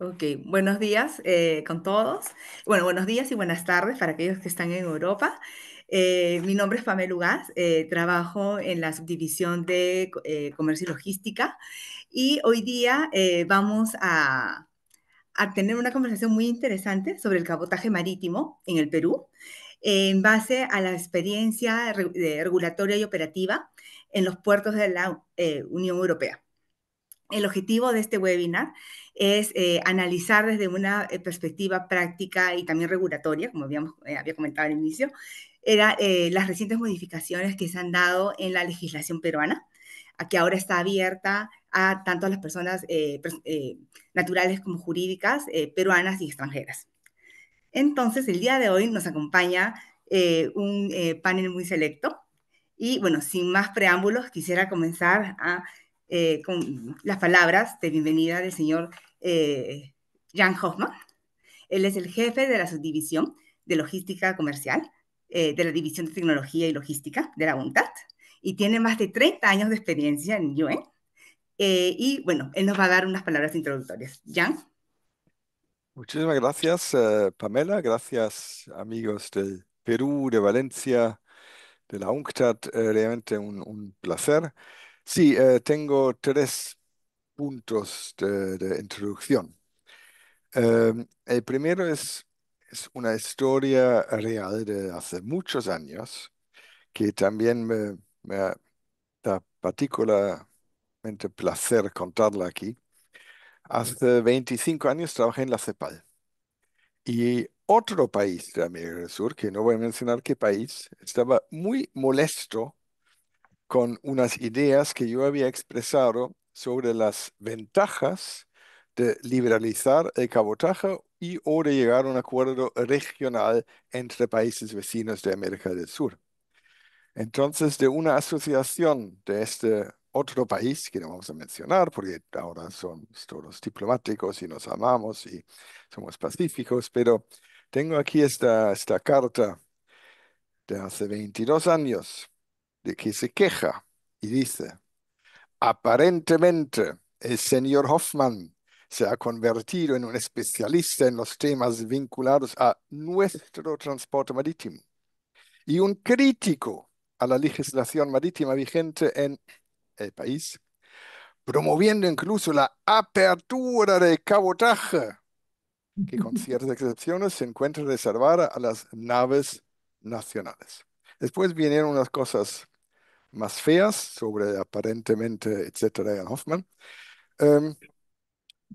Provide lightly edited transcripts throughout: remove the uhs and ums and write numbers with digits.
Ok, buenos días con todos. Bueno, buenos días y buenas tardes para aquellos que están en Europa. Mi nombre es Pamela Ugaz, trabajo en la subdivisión de comercio y logística y hoy día vamos a tener una conversación muy interesante sobre el cabotaje marítimo en el Perú en base a la experiencia regulatoria y operativa en los puertos de la Unión Europea. El objetivo de este webinar es analizar desde una perspectiva práctica y también regulatoria, como había comentado al inicio, las recientes modificaciones que se han dado en la legislación peruana, a que ahora está abierta a tanto a las personas naturales como jurídicas, peruanas y extranjeras. Entonces, el día de hoy nos acompaña un panel muy selecto. Y bueno, sin más preámbulos, quisiera comenzar con las palabras de bienvenida del señor Jan Hoffman. Él es el jefe de la subdivisión de logística comercial de la División de Tecnología y Logística de la UNTAD y tiene más de 30 años de experiencia en UN. Y bueno, él nos va a dar unas palabras introductorias. Jan. Muchísimas gracias, Pamela. Gracias, amigos del Perú, de Valencia, de la UNCTAD. Realmente un placer. Sí, tengo tres puntos de introducción. El primero es una historia real de hace muchos años que también me da particularmente placer contarla aquí. Hace 25 años trabajé en la CEPAL. Y otro país de América del Sur, que no voy a mencionar qué país, estaba muy molesto con unas ideas que yo había expresado sobre las ventajas de liberalizar el cabotaje y o de llegar a un acuerdo regional entre países vecinos de América del Sur. Entonces, de una asociación de este otro país, que no vamos a mencionar porque ahora son todos diplomáticos y nos amamos y somos pacíficos, pero tengo aquí esta carta de hace 22 años de que se queja y dice, aparentemente el señor Hoffman se ha convertido en un especialista en los temas vinculados a nuestro transporte marítimo y un crítico a la legislación marítima vigente en el país, promoviendo incluso la apertura del cabotaje, que con ciertas excepciones se encuentra reservada a las naves nacionales. Después vinieron unas cosas más feas sobre aparentemente, etcétera, de Hoffman. Um,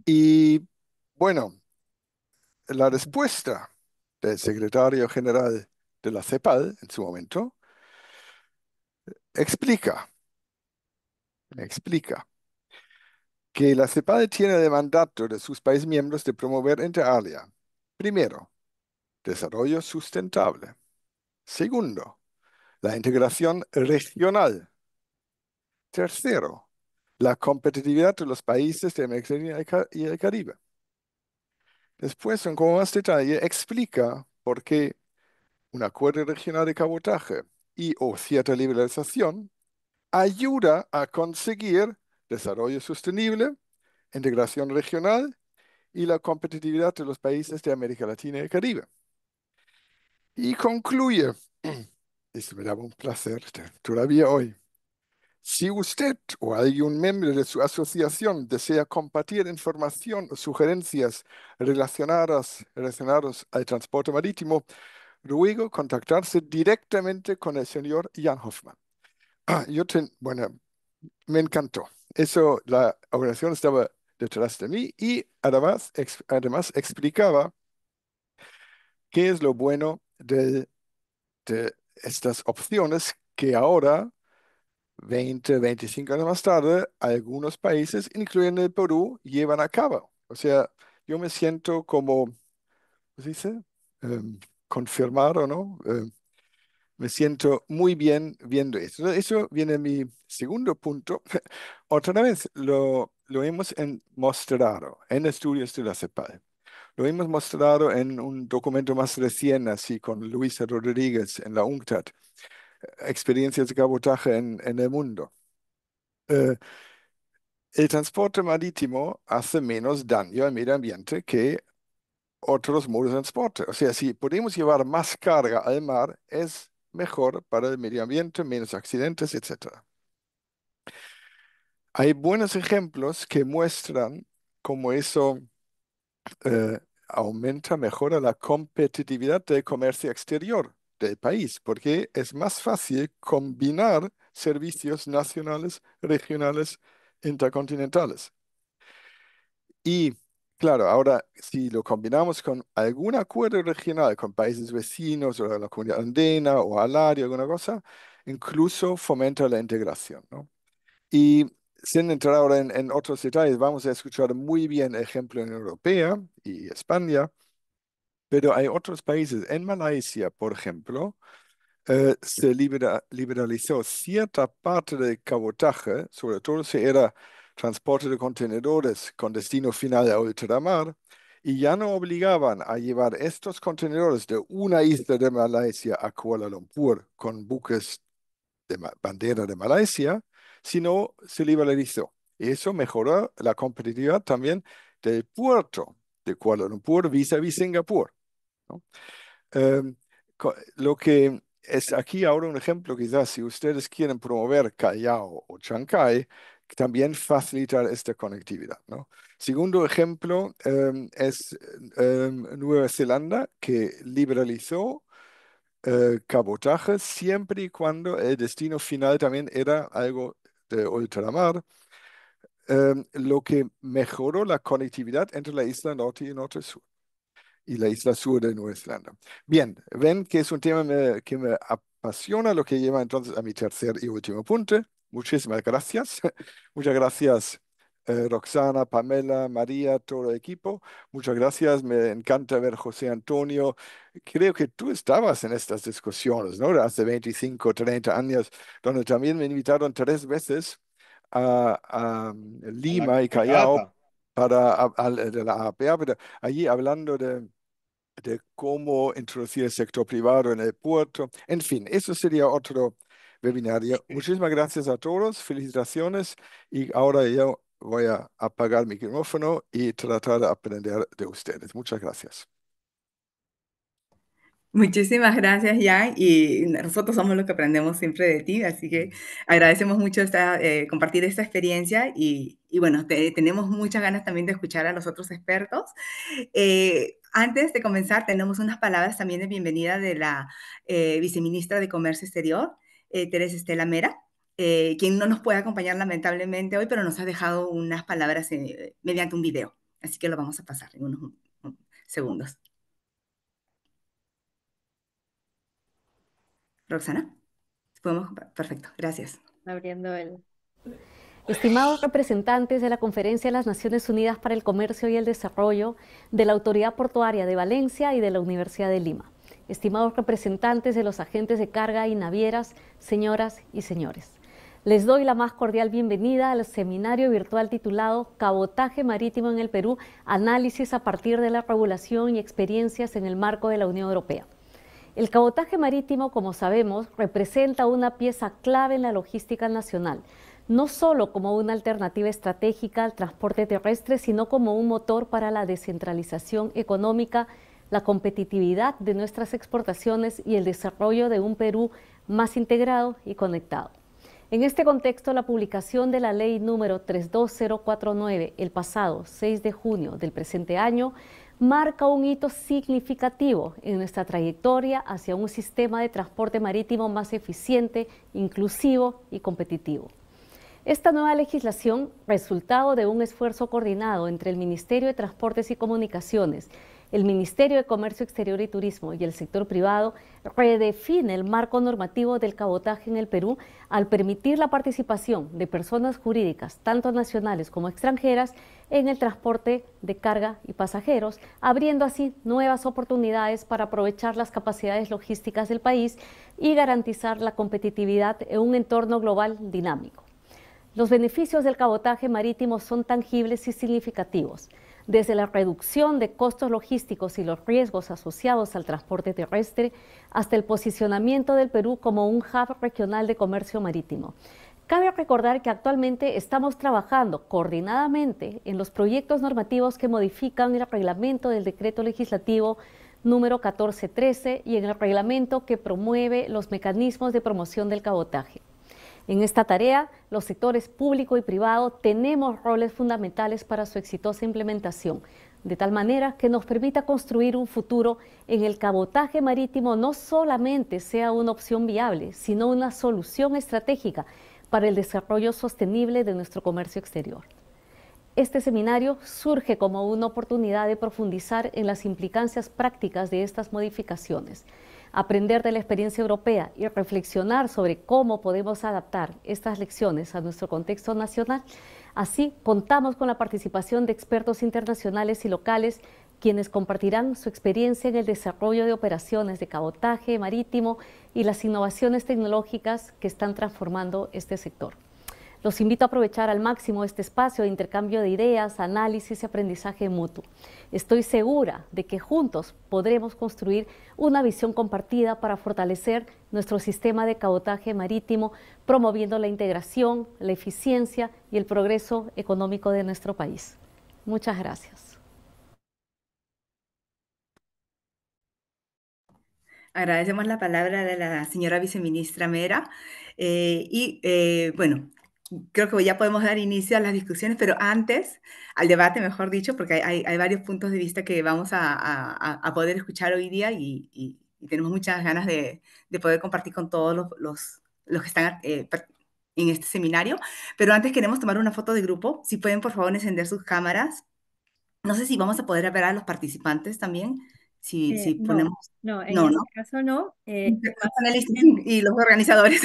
y bueno, la respuesta del secretario general de la CEPAL en su momento explica, explica que la CEPAL tiene de mandato de sus países miembros de promover inter alia, primero, desarrollo sustentable. Segundo, la integración regional. Tercero, la competitividad de los países de América Latina y el Caribe. Después, con más detalle, explica por qué un acuerdo regional de cabotaje y o cierta liberalización ayuda a conseguir desarrollo sostenible, integración regional y la competitividad de los países de América Latina y el Caribe. Y concluye, esto me daba un placer todavía hoy. Si usted o algún miembro de su asociación desea compartir información o sugerencias relacionadas al transporte marítimo, ruego contactarse directamente con el señor Jan Hoffman. Bueno, me encantó. Eso, la organización estaba detrás de mí y además explicaba qué es lo bueno de estas opciones que ahora 25 años más tarde, algunos países, incluyendo el Perú, llevan a cabo. O sea, yo me siento como, ¿cómo se dice? Confirmado, ¿no? Me siento muy bien viendo esto. Eso viene a mi segundo punto. Otra vez lo hemos mostrado en estudios de la CEPAL. Lo hemos mostrado en un documento más recién, así con Luisa Rodríguez en la UNCTAD, experiencias de cabotaje en el mundo. Eh, el transporte marítimo hace menos daño al medio ambiente que otros modos de transporte. O sea, si podemos llevar más carga al mar, es mejor para el medio ambiente, menos accidentes, etcétera. Hay buenos ejemplos que muestran cómo eso aumenta, mejora la competitividad del comercio exterior del país, porque es más fácil combinar servicios nacionales, regionales, intercontinentales. Y claro, ahora si lo combinamos con algún acuerdo regional con países vecinos o la comunidad andina o Alaria, alguna cosa, incluso fomenta la integración, ¿no? Y sin entrar ahora en otros detalles, vamos a escuchar muy bien el ejemplo en Europea y España, pero hay otros países. En Malasia, por ejemplo, se liberalizó cierta parte del cabotaje, sobre todo si era transporte de contenedores con destino final a ultramar, y ya no obligaban a llevar estos contenedores de una isla de Malasia a Kuala Lumpur con buques de bandera de Malasia, sino se liberalizó. Y eso mejoró la competitividad también del puerto de Kuala Lumpur vis-a-vis Singapur, ¿no? Em, lo que es aquí ahora un ejemplo, quizás si ustedes quieren promover Callao o Chancay, también facilitar esta conectividad, ¿no? Segundo ejemplo es Nueva Zelanda, que liberalizó cabotaje siempre y cuando el destino final también era algo de ultramar, lo que mejoró la conectividad entre la isla norte y norte sur y la isla sur de Nueva Zelanda. Bien, ven que es un tema que me apasiona, lo que lleva entonces a mi tercer y último punto. Muchísimas gracias. Muchas gracias, Roxana, Pamela, María, todo el equipo. Muchas gracias. Me encanta ver José Antonio. Creo que tú estabas en estas discusiones, ¿no? Hace 25, 30 años, donde también me invitaron 3 veces a A la Lima y Callao APA. para de la APA, pero allí hablando de cómo introducir el sector privado en el puerto. En fin, eso sería otro webinario. Sí. Muchísimas gracias a todos, felicitaciones y ahora yo voy a apagar mi micrófono y tratar de aprender de ustedes. Muchas gracias. Muchísimas gracias, Jan, y nosotros somos los que aprendemos siempre de ti, así que agradecemos mucho compartir esta experiencia y bueno, tenemos muchas ganas también de escuchar a los otros expertos. Antes de comenzar, tenemos unas palabras también de bienvenida de la viceministra de Comercio Exterior, Teresa Estela Mera, quien no nos puede acompañar lamentablemente hoy, pero nos ha dejado unas palabras mediante un video, así que lo vamos a pasar en unos segundos. Roxana. Podemos, perfecto, gracias. Abriendo el... Estimados representantes de la Conferencia de las Naciones Unidas para el Comercio y el Desarrollo, de la Autoridad Portuaria de Valencia y de la Universidad de Lima. Estimados representantes de los agentes de carga y navieras, señoras y señores. Les doy la más cordial bienvenida al seminario virtual titulado Cabotaje Marítimo en el Perú, análisis a partir de la regulación y experiencias en el marco de la Unión Europea. El cabotaje marítimo, como sabemos, representa una pieza clave en la logística nacional, no solo como una alternativa estratégica al transporte terrestre, sino como un motor para la descentralización económica, la competitividad de nuestras exportaciones y el desarrollo de un Perú más integrado y conectado. En este contexto, la publicación de la Ley número 32049 el pasado 6 de junio del presente año marca un hito significativo en nuestra trayectoria hacia un sistema de transporte marítimo más eficiente, inclusivo y competitivo. Esta nueva legislación, resultado de un esfuerzo coordinado entre el Ministerio de Transportes y Comunicaciones, el Ministerio de Comercio Exterior y Turismo y el sector privado, redefine el marco normativo del cabotaje en el Perú al permitir la participación de personas jurídicas, tanto nacionales como extranjeras, en el transporte de carga y pasajeros, abriendo así nuevas oportunidades para aprovechar las capacidades logísticas del país y garantizar la competitividad en un entorno global dinámico. Los beneficios del cabotaje marítimo son tangibles y significativos, desde la reducción de costos logísticos y los riesgos asociados al transporte terrestre hasta el posicionamiento del Perú como un hub regional de comercio marítimo, Cabe recordar que actualmente estamos trabajando coordinadamente en los proyectos normativos que modifican el reglamento del decreto legislativo número 1413 y en el reglamento que promueve los mecanismos de promoción del cabotaje. En esta tarea, los sectores público y privado tenemos roles fundamentales para su exitosa implementación, de tal manera que nos permita construir un futuro en el cabotaje marítimo no solamente sea una opción viable, sino una solución estratégica para el desarrollo sostenible de nuestro comercio exterior. Este seminario surge como una oportunidad de profundizar en las implicancias prácticas de estas modificaciones, aprender de la experiencia europea y reflexionar sobre cómo podemos adaptar estas lecciones a nuestro contexto nacional. Así, contamos con la participación de expertos internacionales y locales, quienes compartirán su experiencia en el desarrollo de operaciones de cabotaje marítimo y las innovaciones tecnológicas que están transformando este sector. Los invito a aprovechar al máximo este espacio de intercambio de ideas, análisis y aprendizaje mutuo. Estoy segura de que juntos podremos construir una visión compartida para fortalecer nuestro sistema de cabotaje marítimo, promoviendo la integración, la eficiencia y el progreso económico de nuestro país. Muchas gracias. Agradecemos la palabra de la señora viceministra Mera. Bueno, creo que ya podemos dar inicio a las discusiones, pero antes, al debate, mejor dicho, porque hay varios puntos de vista que vamos a poder escuchar hoy día y tenemos muchas ganas de poder compartir con todos los que están en este seminario. Pero antes queremos tomar una foto de grupo. Si pueden, por favor, encender sus cámaras. No sé si vamos a poder ver a los participantes también, si No, ponemos... no, en No, ¿no? este caso no. Los Más panelistas bien, y los organizadores.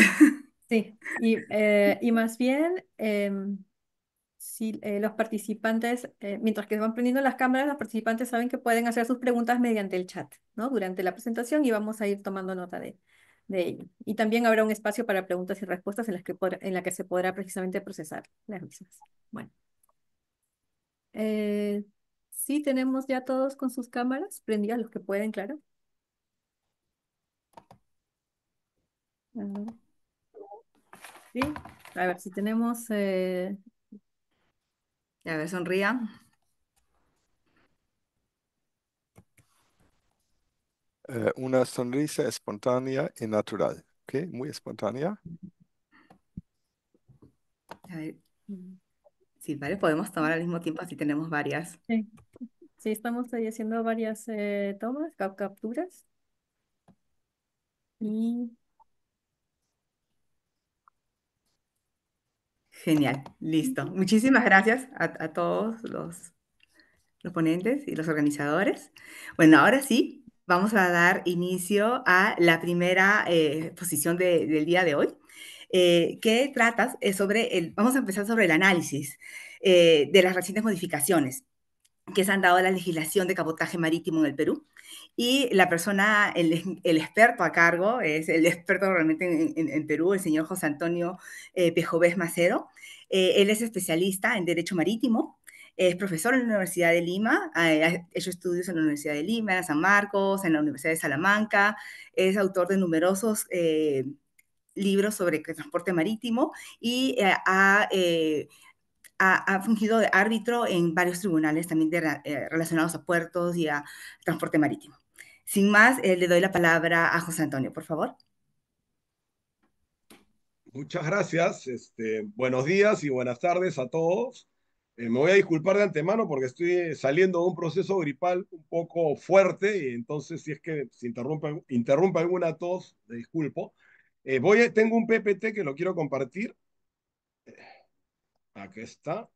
sí, y más bien, si los participantes, mientras que van prendiendo las cámaras, los participantes saben que pueden hacer sus preguntas mediante el chat, ¿no? Durante la presentación y vamos a ir tomando nota de ello. Y también habrá un espacio para preguntas y respuestas en la que se podrá precisamente procesar las mismas. Bueno. Sí, tenemos ya todos con sus cámaras prendidas, los que pueden, claro. A ver, sí, a ver si tenemos... A ver, sonrían. Una sonrisa espontánea y natural, ¿ok? Muy espontánea. A ver, mm, sí, vale, podemos tomar al mismo tiempo, así tenemos varias. sí, sí, estamos ahí haciendo varias tomas, capturas. Y Genial, listo. Muchísimas gracias a todos los ponentes y los organizadores. Bueno, ahora sí, vamos a dar inicio a la primera exposición del día de hoy, que trata vamos a empezar sobre el análisis de las recientes modificaciones que se han dado a la legislación de cabotaje marítimo en el Perú. Y la persona, el experto a cargo, es el experto realmente en Perú, el señor José Antonio Pejovés Macero. Él es especialista en Derecho Marítimo, es profesor en la Universidad de Lima, ha hecho estudios en la Universidad de Lima, en San Marcos, en la Universidad de Salamanca, es autor de numerosos libros sobre transporte marítimo y ha fungido de árbitro en varios tribunales también relacionados a puertos y a transporte marítimo. Sin más, le doy la palabra a José Antonio, por favor. Muchas gracias. Buenos días y buenas tardes a todos. Me voy a disculpar de antemano porque estoy saliendo de un proceso gripal un poco fuerte y entonces si es que se interrumpe alguna tos, me disculpo. Tengo un PPT que lo quiero compartir. Aquí está.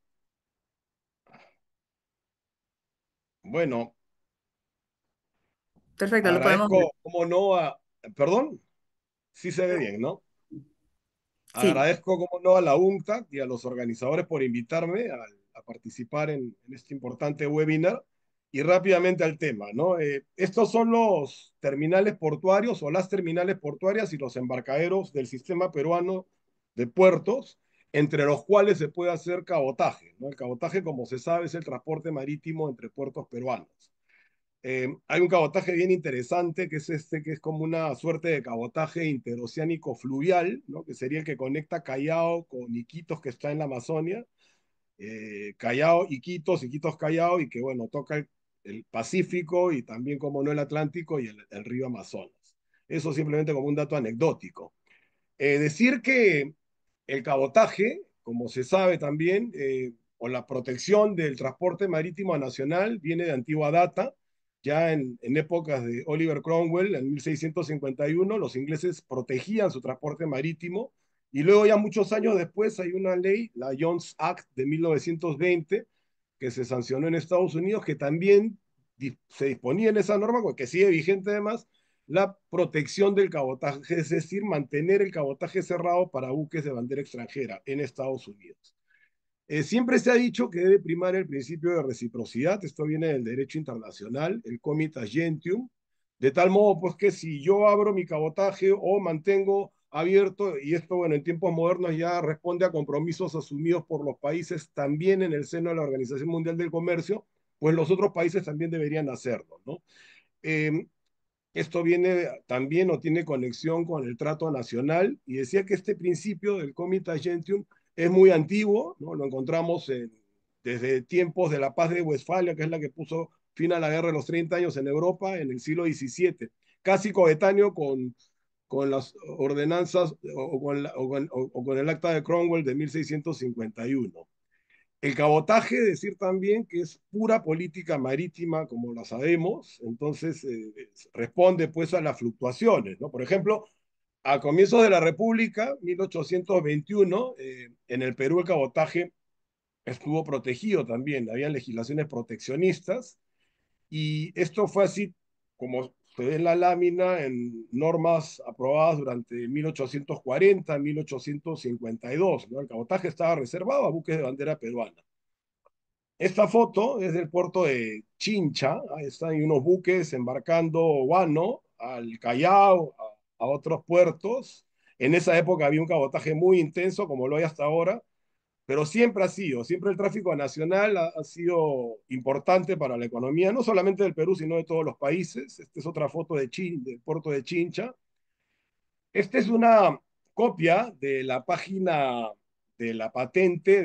Bueno, Perfecto, lo podemos ver. agradezco, como no, perdón, sí se ve bien, ¿no? Sí, Agradezco, como no, a la UNCTAD y a los organizadores por invitarme a participar en este importante webinar. Y rápidamente al tema, ¿no? Estos son los terminales portuarios o las terminales portuarias y los embarcaderos del sistema peruano de puertos, entre los cuales se puede hacer cabotaje, ¿no? El cabotaje, como se sabe, es el transporte marítimo entre puertos peruanos. Hay un cabotaje bien interesante, que es este, que es como una suerte de cabotaje interoceánico fluvial, ¿no? Que sería el que conecta Callao con Iquitos, que está en la Amazonia. Callao, Iquitos, Iquitos, Callao, y que, bueno, toca el Pacífico y también, como no, el Atlántico y el río Amazonas. Eso simplemente como un dato anecdótico. Decir que el cabotaje, como se sabe también, o la protección del transporte marítimo nacional viene de antigua data. Ya en épocas de Oliver Cromwell, en 1651, los ingleses protegían su transporte marítimo y luego ya muchos años después hay una ley, la Jones Act de 1920, que se sancionó en Estados Unidos, que también se disponía en esa norma, que sigue vigente además, la protección del cabotaje, es decir, mantener el cabotaje cerrado para buques de bandera extranjera en Estados Unidos. Siempre se ha dicho que debe primar el principio de reciprocidad, esto viene del derecho internacional, el comitas gentium, de tal modo pues que si yo abro mi cabotaje o mantengo abierto, y esto bueno, en tiempos modernos ya responde a compromisos asumidos por los países también en el seno de la Organización Mundial del Comercio, pues los otros países también deberían hacerlo, ¿no? Eh, Esto viene también o tiene conexión con el trato nacional y decía que este principio del Comitas Gentium es muy antiguo, ¿no? Lo encontramos desde tiempos de la paz de Westfalia, que es la que puso fin a la guerra de los 30 años en Europa en el siglo XVII, casi coetáneo con las ordenanzas o con el acta de Cromwell de 1651. El cabotaje, decir también que es pura política marítima, como la sabemos, entonces responde pues a las fluctuaciones, ¿no? Por ejemplo, a comienzos de la República, 1821, en el Perú el cabotaje estuvo protegido también, había legislaciones proteccionistas, y esto fue así como se ve en la lámina en normas aprobadas durante 1840, 1852, ¿no? El cabotaje estaba reservado a buques de bandera peruana. Esta foto es del puerto de Chincha. Ahí están hay unos buques embarcando guano al Callao, a otros puertos. En esa época había un cabotaje muy intenso, como lo hay hasta ahora, pero siempre ha sido, siempre el tráfico nacional ha sido importante para la economía, no solamente del Perú, sino de todos los países. Esta es otra foto del puerto de Chincha. Esta es una copia de la página de la patente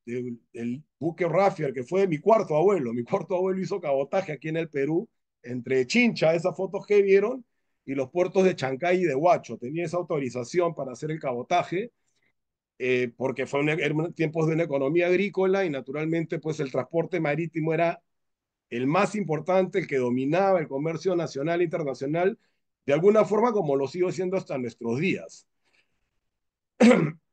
del buque Raffier, que fue de mi cuarto abuelo. Mi cuarto abuelo hizo cabotaje aquí en el Perú, entre Chincha, esas fotos que vieron, y los puertos de Chancay y de Huacho. Tenía esa autorización para hacer el cabotaje, porque eran tiempos de una economía agrícola y naturalmente pues el transporte marítimo era el más importante, el que dominaba el comercio nacional e internacional, de alguna forma como lo sigo siendo hasta nuestros días.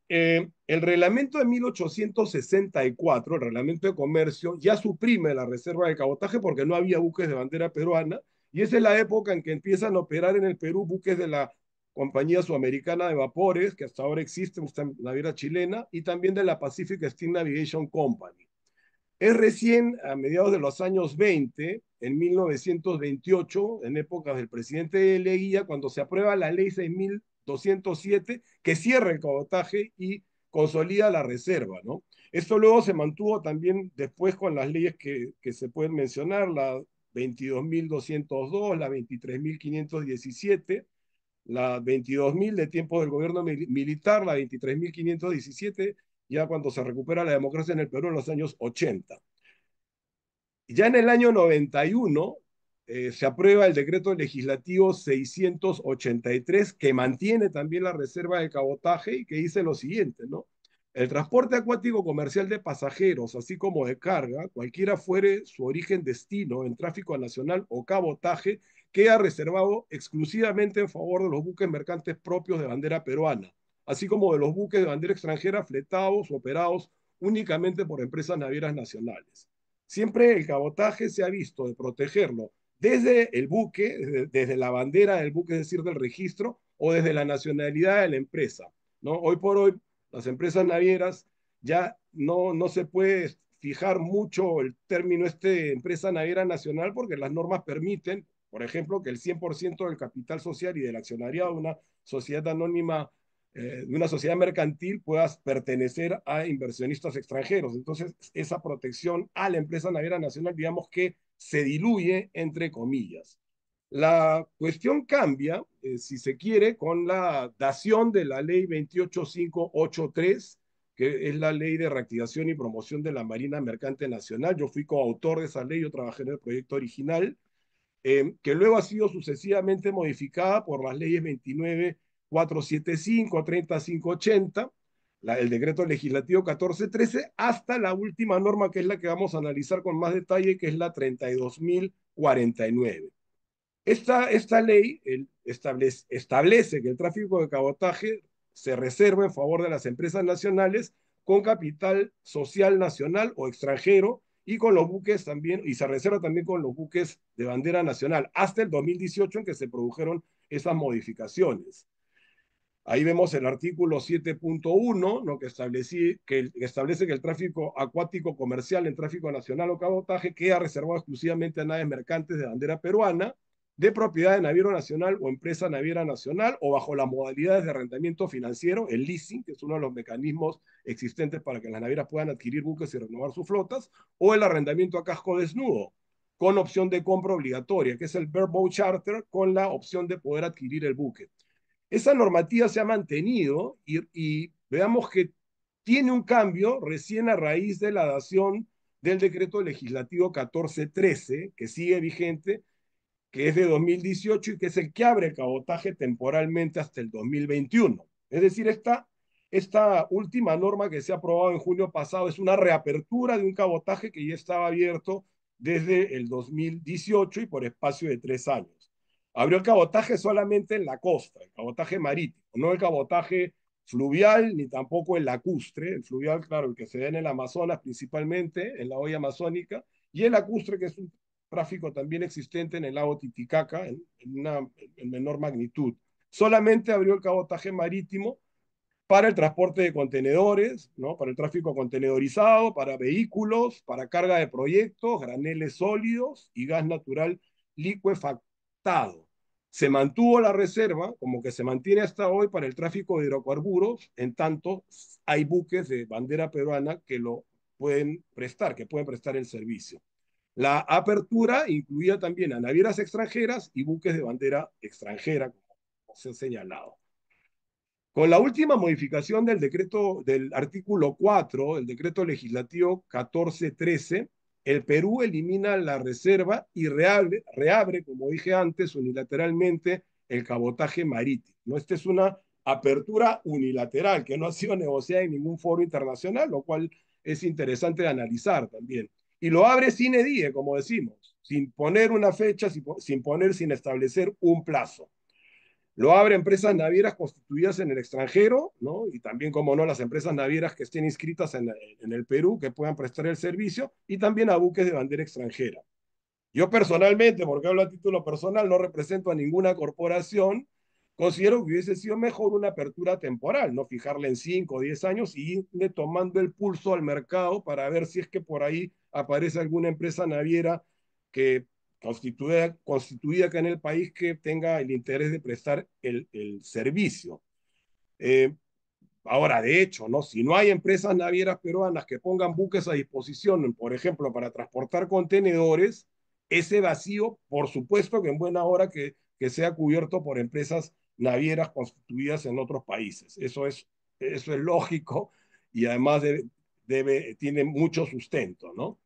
El reglamento de 1864, el reglamento de comercio, ya suprime la reserva de cabotaje porque no había buques de bandera peruana, y esa es la época en que empiezan a operar en el Perú buques de la Compañía Sudamericana de Vapores, que hasta ahora existe, una naviera chilena, y también de la Pacific Steam Navigation Company. Es recién a mediados de los años 20, en 1928, en épocas del presidente Leguía, cuando se aprueba la ley 6207, que cierra el cabotaje y consolida la reserva, ¿no? Esto luego se mantuvo también después con las leyes que se pueden mencionar, la 22.202, la 23.517, la 22.000 de tiempo del gobierno militar, la 23.517 ya cuando se recupera la democracia en el Perú en los años 80. Ya en el año 91 se aprueba el decreto legislativo 683 que mantiene también la reserva de cabotaje y que dice lo siguiente, ¿no? El transporte acuático comercial de pasajeros, así como de carga, cualquiera fuere su origen destino en tráfico nacional o cabotaje, queda reservado exclusivamente en favor de los buques mercantes propios de bandera peruana, así como de los buques de bandera extranjera fletados o operados únicamente por empresas navieras nacionales. Siempre el cabotaje se ha visto de protegerlo desde el buque, desde la bandera del buque, es decir, del registro, o desde la nacionalidad de la empresa, ¿no? Hoy por hoy, las empresas navieras ya no se puede fijar mucho el término empresa naviera nacional porque las normas permiten, por ejemplo, que el 100% del capital social y del accionariado de una sociedad anónima, de una sociedad mercantil puedas pertenecer a inversionistas extranjeros. Entonces, esa protección a la empresa naviera nacional, digamos que se diluye entre comillas. La cuestión cambia, si se quiere, con la dación de la ley 28583, que es la ley de reactivación y promoción de la Marina Mercante Nacional. Yo fui coautor de esa ley, yo trabajé en el proyecto original, que luego ha sido sucesivamente modificada por las leyes 29475, 30580, el decreto legislativo 1413, hasta la última norma, que es la que vamos a analizar con más detalle, que es la 32049. Esta ley establece que el tráfico de cabotaje se reserva en favor de las empresas nacionales con capital social nacional o extranjero, y con los buques también, y se reserva también con los buques de bandera nacional, hasta el 2018 en que se produjeron esas modificaciones. Ahí vemos el artículo 7.1, ¿no? que establece que el tráfico acuático comercial en tráfico nacional o cabotaje queda reservado exclusivamente a naves mercantes de bandera peruana, de propiedad de naviero nacional o empresa naviera nacional, o bajo las modalidades de arrendamiento financiero, el leasing, que es uno de los mecanismos existentes para que las navieras puedan adquirir buques y renovar sus flotas, o el arrendamiento a casco desnudo, con opción de compra obligatoria, que es el bareboat charter, con la opción de poder adquirir el buque. Esa normativa se ha mantenido, y veamos que tiene un cambio recién a raíz de la dación del decreto legislativo 1413, que sigue vigente, que es de 2018 y que es el que abre el cabotaje temporalmente hasta el 2021. Es decir, esta última norma que se ha aprobado en junio pasado es una reapertura de un cabotaje que ya estaba abierto desde el 2018 y por espacio de 3 años. Abrió el cabotaje solamente en la costa, el cabotaje marítimo, no el cabotaje fluvial ni tampoco el lacustre. El fluvial, claro, el que se da en el Amazonas principalmente, en la olla amazónica, y el lacustre, que es un tráfico también existente en el lago Titicaca en menor magnitud. Solamente abrió el cabotaje marítimo para el transporte de contenedores, ¿no? Para el tráfico contenedorizado, para vehículos, para carga de proyectos, graneles sólidos y gas natural licuefactado. Se mantuvo la reserva, como que se mantiene hasta hoy, para el tráfico de hidrocarburos, en tanto hay buques de bandera peruana que lo pueden prestar, que pueden prestar el servicio. La apertura incluía también a navieras extranjeras y buques de bandera extranjera, como se ha señalado. Con la última modificación del artículo 4 del decreto legislativo 1413, el Perú elimina la reserva y reabre, como dije antes, unilateralmente el cabotaje marítimo, ¿no? Esta es una apertura unilateral que no ha sido negociada en ningún foro internacional, lo cual es interesante de analizar también. Y lo abre sine die, como decimos, sin poner una fecha, sin establecer un plazo. Lo abre a empresas navieras constituidas en el extranjero, ¿no? Y también, como no, las empresas navieras que estén inscritas en el Perú, que puedan prestar el servicio, y también a buques de bandera extranjera. Yo personalmente, porque hablo a título personal, no represento a ninguna corporación, considero que hubiese sido mejor una apertura temporal, no fijarla en 5 o 10 años y irle tomando el pulso al mercado para ver si es que por ahí aparece alguna empresa naviera que constituida acá en el país, que tenga el interés de prestar el servicio. Eh, Ahora, de hecho, ¿no? Si no hay empresas navieras peruanas que pongan buques a disposición, por ejemplo, para transportar contenedores, ese vacío, por supuesto que en buena hora que sea cubierto por empresas navieras constituidas en otros países. Eso es lógico, y además tiene mucho sustento, ¿no?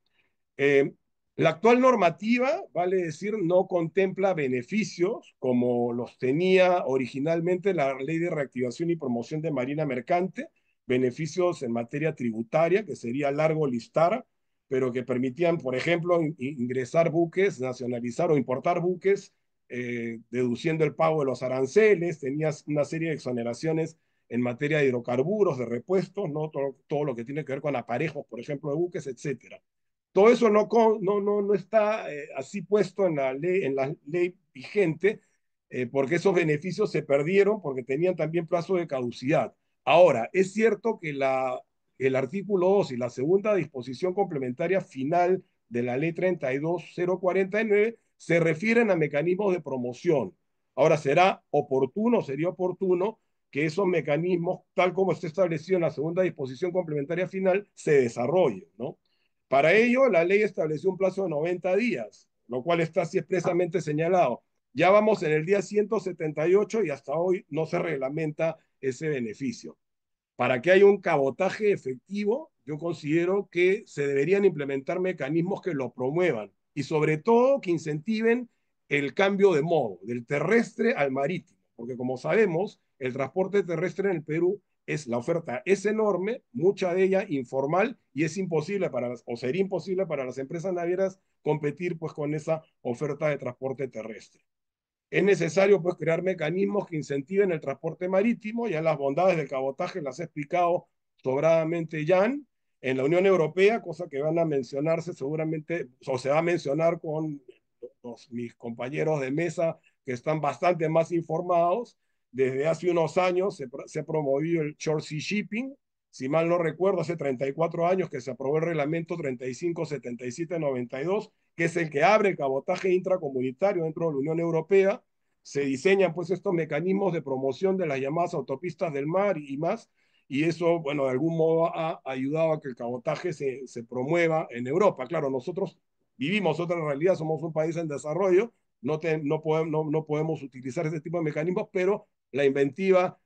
Eh, la actual normativa, vale decir, no contempla beneficios como los tenía originalmente la Ley de Reactivación y Promoción de Marina Mercante, beneficios en materia tributaria, que sería largo listar, pero que permitían, por ejemplo, ingresar buques, nacionalizar o importar buques, deduciendo el pago de los aranceles. Tenías una serie de exoneraciones en materia de hidrocarburos, de repuestos, ¿no? Todo lo que tiene que ver con aparejos, por ejemplo, de buques, etcétera. Todo eso no está así puesto en la ley vigente, porque esos beneficios se perdieron porque tenían también plazo de caducidad. Ahora, es cierto que el artículo 2 y la segunda disposición complementaria final de la ley 32049 se refieren a mecanismos de promoción. Ahora, sería oportuno que esos mecanismos, tal como está establecido en la segunda disposición complementaria final, se desarrollen, ¿no? Para ello, la ley estableció un plazo de 90 días, lo cual está así expresamente señalado. Ya vamos en el día 178 y hasta hoy no se reglamenta ese beneficio. Para que haya un cabotaje efectivo, yo considero que se deberían implementar mecanismos que lo promuevan y sobre todo que incentiven el cambio de modo, del terrestre al marítimo, porque como sabemos, el transporte terrestre en el Perú la oferta es enorme, mucha de ella informal, y es imposible o sería imposible para las empresas navieras competir pues con esa oferta de transporte terrestre. Es necesario pues crear mecanismos que incentiven el transporte marítimo. Ya las bondades del cabotaje las he explicado sobradamente Jan. En la Unión Europea, cosa que van a mencionarse seguramente, o se va a mencionar con mis compañeros de mesa que están bastante más informados. Desde hace unos años se ha promovido el Short Sea Shipping. Si mal no recuerdo, hace 34 años que se aprobó el reglamento 3577-92, que es el que abre el cabotaje intracomunitario dentro de la Unión Europea. Se diseñan pues estos mecanismos de promoción de las llamadas autopistas del mar y más, y eso, bueno, de algún modo ha ayudado a que el cabotaje se promueva en Europa. Claro, nosotros vivimos otra realidad, somos un país en desarrollo, no podemos utilizar ese tipo de mecanismos, pero la inventiva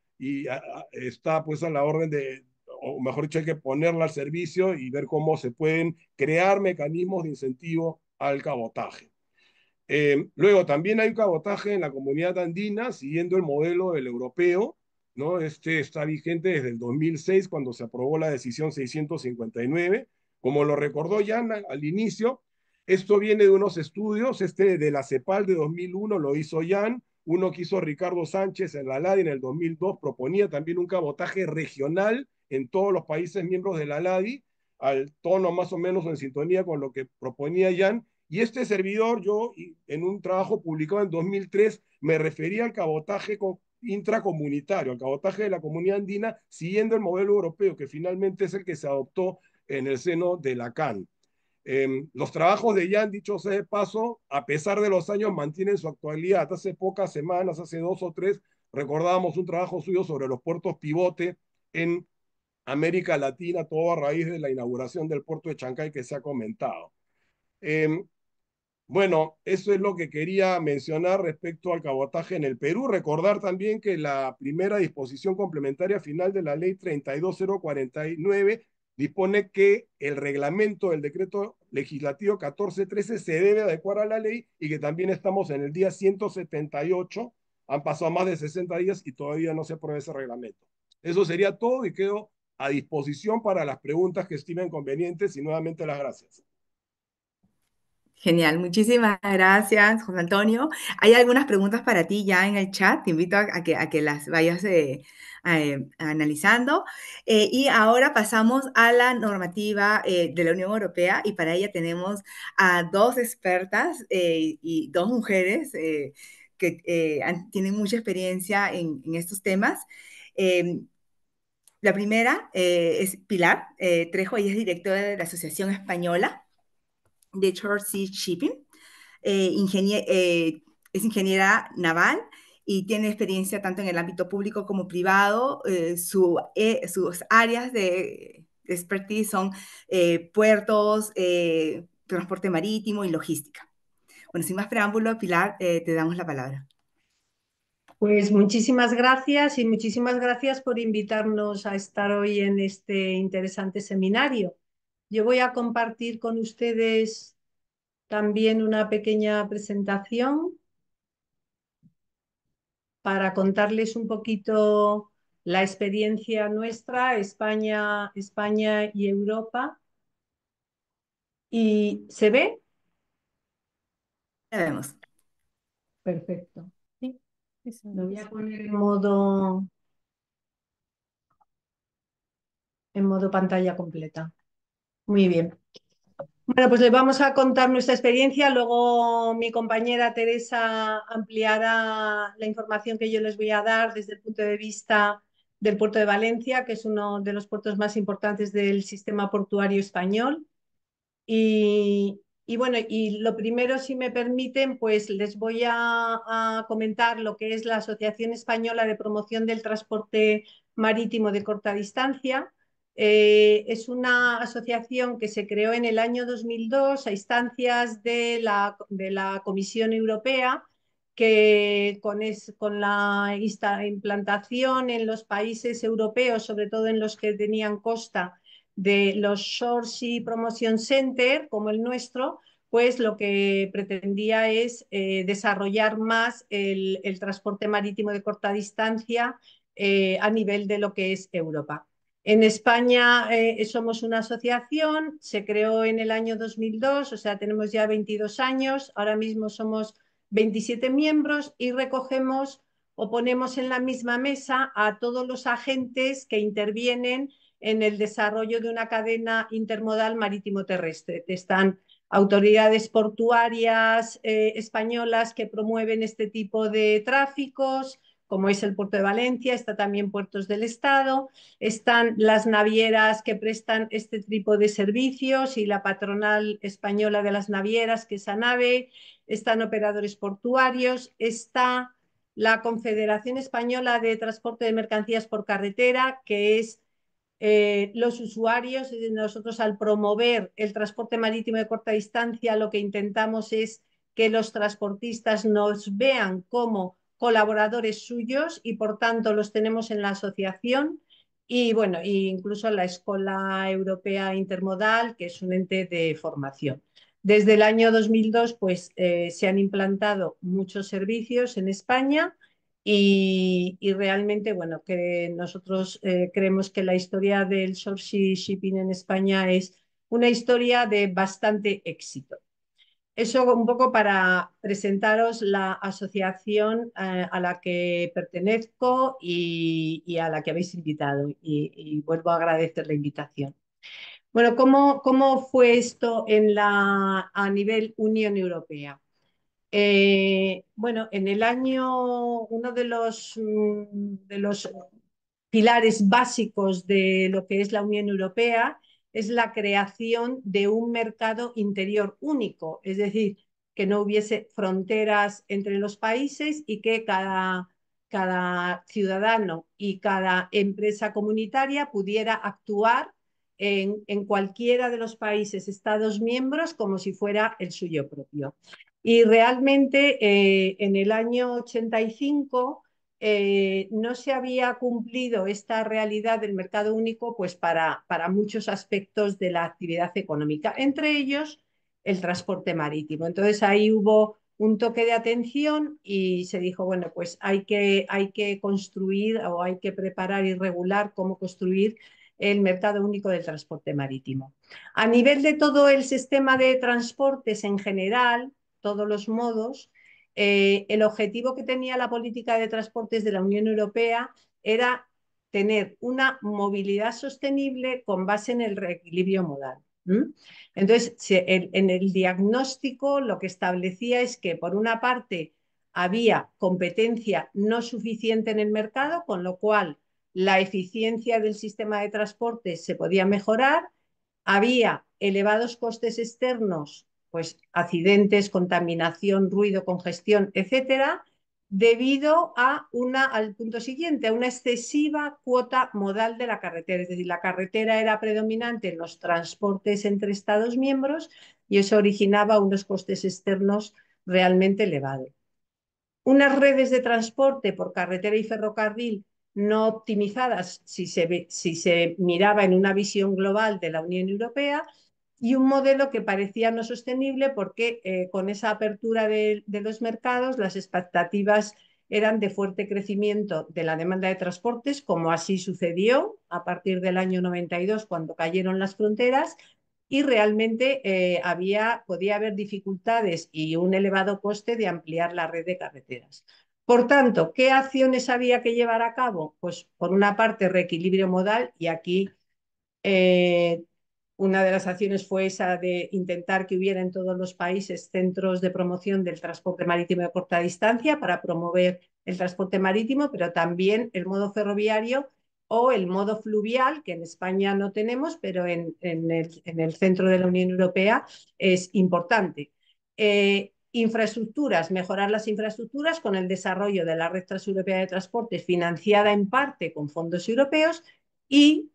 está pues a la orden de, o mejor dicho, hay que ponerla al servicio y ver cómo se pueden crear mecanismos de incentivo al cabotaje. Luego, también hay un cabotaje en la comunidad andina, siguiendo el modelo del europeo, ¿no? Este está vigente desde el 2006, cuando se aprobó la decisión 659. Como lo recordó Jan al inicio, esto viene de unos estudios, este de la CEPAL de 2001 lo hizo Jan, uno que hizo Ricardo Sánchez en la LADI en el 2002, proponía también un cabotaje regional en todos los países miembros de la LADI, al tono más o menos en sintonía con lo que proponía Jan. Y este servidor, yo en un trabajo publicado en 2003, me refería al cabotaje intracomunitario, al cabotaje de la comunidad andina, siguiendo el modelo europeo, que finalmente es el que se adoptó en el seno de la CAN. Los trabajos de Jan, dicho sea de paso, a pesar de los años, mantienen su actualidad. Hace pocas semanas, hace 2 o 3, recordábamos un trabajo suyo sobre los puertos pivote en América Latina, todo a raíz de la inauguración del puerto de Chancay que se ha comentado. Bueno, eso es lo que quería mencionar respecto al cabotaje en el Perú. Recordar también que la primera disposición complementaria final de la ley 32049 dispone que el reglamento del decreto legislativo 1413 se debe adecuar a la ley, y que también estamos en el día 178, han pasado más de 60 días y todavía no se aprueba ese reglamento. Eso sería todo y quedo a disposición para las preguntas que estimen convenientes, y nuevamente las gracias. Genial, muchísimas gracias, José Antonio. Hay algunas preguntas para ti ya en el chat, te invito a que las vayas analizando. Y ahora pasamos a la normativa de la Unión Europea, y para ella tenemos a dos expertas y dos mujeres que tienen mucha experiencia en estos temas. Eh, la primera es Pilar Trejo, ella es directora de la Asociación Española de Short Sea Shipping. Es ingeniera naval y tiene experiencia tanto en el ámbito público como privado. Sus áreas de expertise son puertos, transporte marítimo y logística. Bueno, sin más preámbulo, Pilar, te damos la palabra. Pues muchísimas gracias, y muchísimas gracias por invitarnos a estar hoy en este interesante seminario. Yo voy a compartir con ustedes también una pequeña presentación para contarles un poquito la experiencia nuestra, España y Europa. ¿Y se ve? Ya vemos. Perfecto. Sí, Lo voy a sí. poner en modo pantalla completa. Muy bien. Bueno, pues les vamos a contar nuestra experiencia. Luego mi compañera Teresa ampliará la información que yo les voy a dar desde el punto de vista del puerto de Valencia, que es uno de los puertos más importantes del sistema portuario español. Y bueno, y lo primero, si me permiten, pues les voy a comentar lo que es la Asociación Española de Promoción del Transporte Marítimo de Corta Distancia. Es una asociación que se creó en el año 2002 a instancias de la Comisión Europea, que con la implantación en los países europeos, sobre todo en los que tenían costa, de los Short Sea Promotion Center, como el nuestro, pues lo que pretendía es desarrollar más el transporte marítimo de corta distancia a nivel de lo que es Europa. En España somos una asociación, se creó en el año 2002, o sea, tenemos ya 22 años, ahora mismo somos 27 miembros y recogemos o ponemos en la misma mesa a todos los agentes que intervienen en el desarrollo de una cadena intermodal marítimo-terrestre. Están autoridades portuarias españolas que promueven este tipo de tráficos, como es el Puerto de Valencia, está también Puertos del Estado, están las navieras que prestan este tipo de servicios y la patronal española de las navieras, que es ANAVE, están operadores portuarios, está la Confederación Española de Transporte de Mercancías por Carretera, que es los usuarios. Nosotros, al promover el transporte marítimo de corta distancia, lo que intentamos es que los transportistas nos vean como colaboradores suyos y por tanto los tenemos en la asociación y bueno, incluso la Escuela Europea Intermodal, que es un ente de formación. Desde el año 2002 pues, se han implantado muchos servicios en España y realmente, bueno, que nosotros creemos que la historia del short sea shipping en España es una historia de bastante éxito. Eso un poco para presentaros la asociación a la que pertenezco y a la que habéis invitado. Y vuelvo a agradecer la invitación. Bueno, ¿cómo fue esto a nivel Unión Europea? Bueno, en el año, uno de los pilares básicos de lo que es la Unión Europea es la creación de un mercado interior único, es decir, que no hubiese fronteras entre los países y que cada ciudadano y cada empresa comunitaria pudiera actuar en cualquiera de los países, estados miembros, como si fuera el suyo propio. Y realmente en el año 85 no se había cumplido esta realidad del mercado único pues para muchos aspectos de la actividad económica, entre ellos el transporte marítimo. Entonces ahí hubo un toque de atención y se dijo, bueno, pues hay que construir o hay que preparar y regular cómo construir el mercado único del transporte marítimo. A nivel de todo el sistema de transportes en general, todos los modos, el objetivo que tenía la política de transportes de la Unión Europea era tener una movilidad sostenible con base en el reequilibrio modal. Entonces, en el diagnóstico lo que establecía es que, por una parte, había competencia no suficiente en el mercado, con lo cual la eficiencia del sistema de transporte se podía mejorar, había elevados costes externos, pues accidentes, contaminación, ruido, congestión, etcétera, debido al punto siguiente, a una excesiva cuota modal de la carretera. Es decir, la carretera era predominante en los transportes entre Estados miembros y eso originaba unos costes externos realmente elevados. Unas redes de transporte por carretera y ferrocarril no optimizadas si se miraba en una visión global de la Unión Europea, y un modelo que parecía no sostenible porque con esa apertura de los mercados las expectativas eran de fuerte crecimiento de la demanda de transportes, como así sucedió a partir del año 92 cuando cayeron las fronteras, y realmente podía haber dificultades y un elevado coste de ampliar la red de carreteras. Por tanto, ¿qué acciones había que llevar a cabo? Pues por una parte, reequilibrio modal, y aquí una de las acciones fue esa de intentar que hubiera en todos los países centros de promoción del transporte marítimo de corta distancia para promover el transporte marítimo, pero también el modo ferroviario o el modo fluvial, que en España no tenemos, pero en el centro de la Unión Europea es importante. Infraestructuras, mejorar las infraestructuras con el desarrollo de la red transeuropea de transporte financiada en parte con fondos europeos y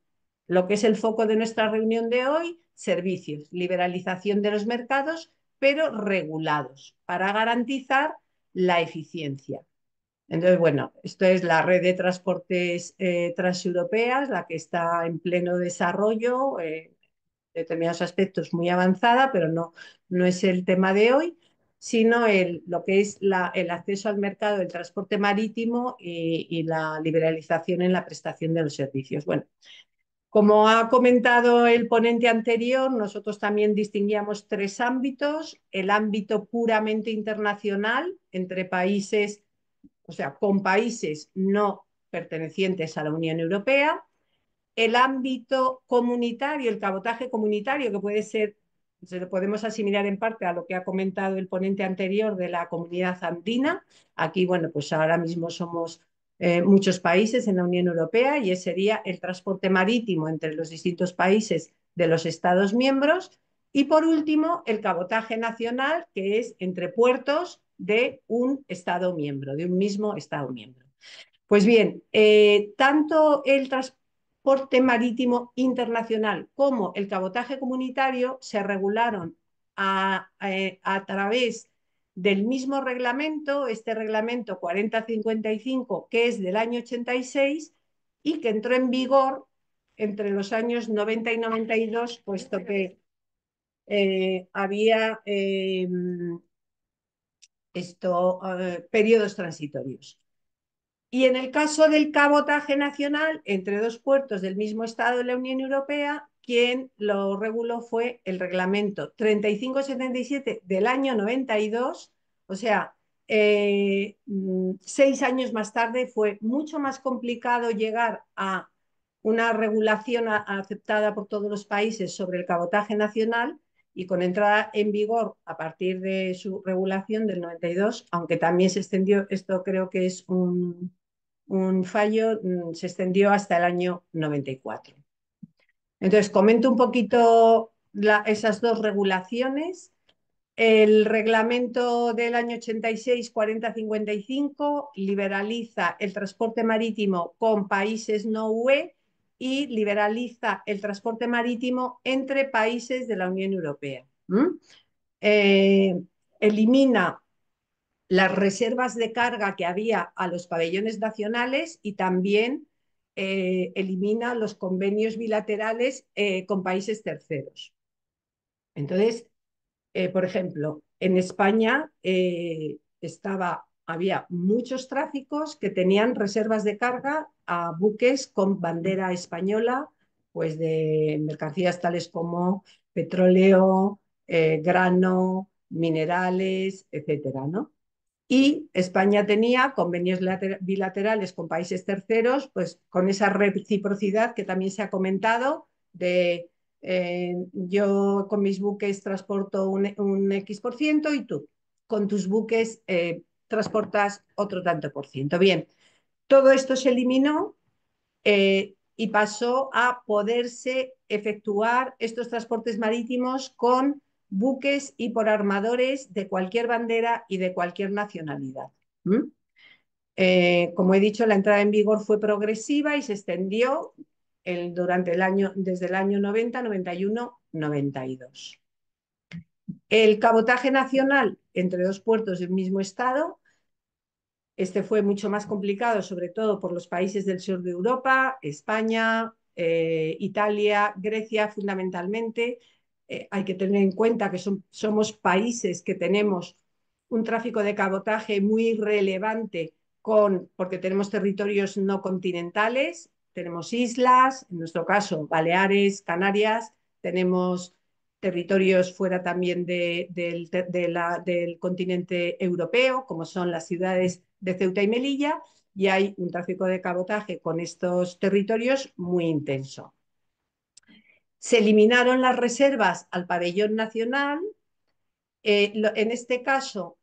Lo que es el foco de nuestra reunión de hoy, servicios, liberalización de los mercados, pero regulados para garantizar la eficiencia. Entonces, bueno, esto es la red de transportes transeuropeas, la que está en pleno desarrollo, determinados aspectos muy avanzada, pero no es el tema de hoy, sino lo que es el acceso al mercado del transporte marítimo y la liberalización en la prestación de los servicios. Bueno, como ha comentado el ponente anterior, nosotros también distinguíamos tres ámbitos: el ámbito puramente internacional entre países, o sea, con países no pertenecientes a la Unión Europea; el ámbito comunitario, el cabotaje comunitario, que puede ser, se lo podemos asimilar en parte a lo que ha comentado el ponente anterior de la Comunidad Andina. Aquí, bueno, pues ahora mismo somos muchos países en la Unión Europea, y ese sería el transporte marítimo entre los distintos países de los Estados miembros. Y por último, el cabotaje nacional, que es entre puertos de un Estado miembro, de un mismo Estado miembro. Pues bien, tanto el transporte marítimo internacional como el cabotaje comunitario se regularon a través del mismo reglamento, este reglamento 4055, que es del año 86 y que entró en vigor entre los años 90 y 92, puesto que había periodos transitorios. Y en el caso del cabotaje nacional entre dos puertos del mismo Estado de la Unión Europea, quien lo reguló fue el reglamento 3577 del año 92, o sea, 6 años más tarde. Fue mucho más complicado llegar a una regulación aceptada por todos los países sobre el cabotaje nacional, y con entrada en vigor a partir de su regulación del 92, aunque también se extendió, esto creo que es un fallo, se extendió hasta el año 94. Entonces, comento un poquito esas dos regulaciones. El reglamento del año 86, 4055, liberaliza el transporte marítimo con países no UE y liberaliza el transporte marítimo entre países de la Unión Europea. Elimina las reservas de carga que había a los pabellones nacionales, y también elimina los convenios bilaterales con países terceros. Entonces, por ejemplo, en España había muchos tráficos que tenían reservas de carga a buques con bandera española, pues de mercancías tales como petróleo, grano, minerales, etcétera, ¿no? Y España tenía convenios bilaterales con países terceros, pues con esa reciprocidad que también se ha comentado, de yo con mis buques transporto un X% y tú con tus buques transportas otro tanto por ciento. Bien, todo esto se eliminó y pasó a poderse efectuar estos transportes marítimos con buques y por armadores de cualquier bandera y de cualquier nacionalidad. Como he dicho, la entrada en vigor fue progresiva y se extendió desde el año 90, 91, 92. El cabotaje nacional entre dos puertos del mismo Estado, este fue mucho más complicado, sobre todo por los países del sur de Europa, España, Italia, Grecia fundamentalmente. Hay que tener en cuenta que somos países que tenemos un tráfico de cabotaje muy relevante, porque tenemos territorios no continentales, tenemos islas, en nuestro caso Baleares, Canarias, tenemos territorios fuera también del continente europeo, como son las ciudades de Ceuta y Melilla, y hay un tráfico de cabotaje con estos territorios muy intenso. Se eliminaron las reservas al pabellón nacional. En este caso,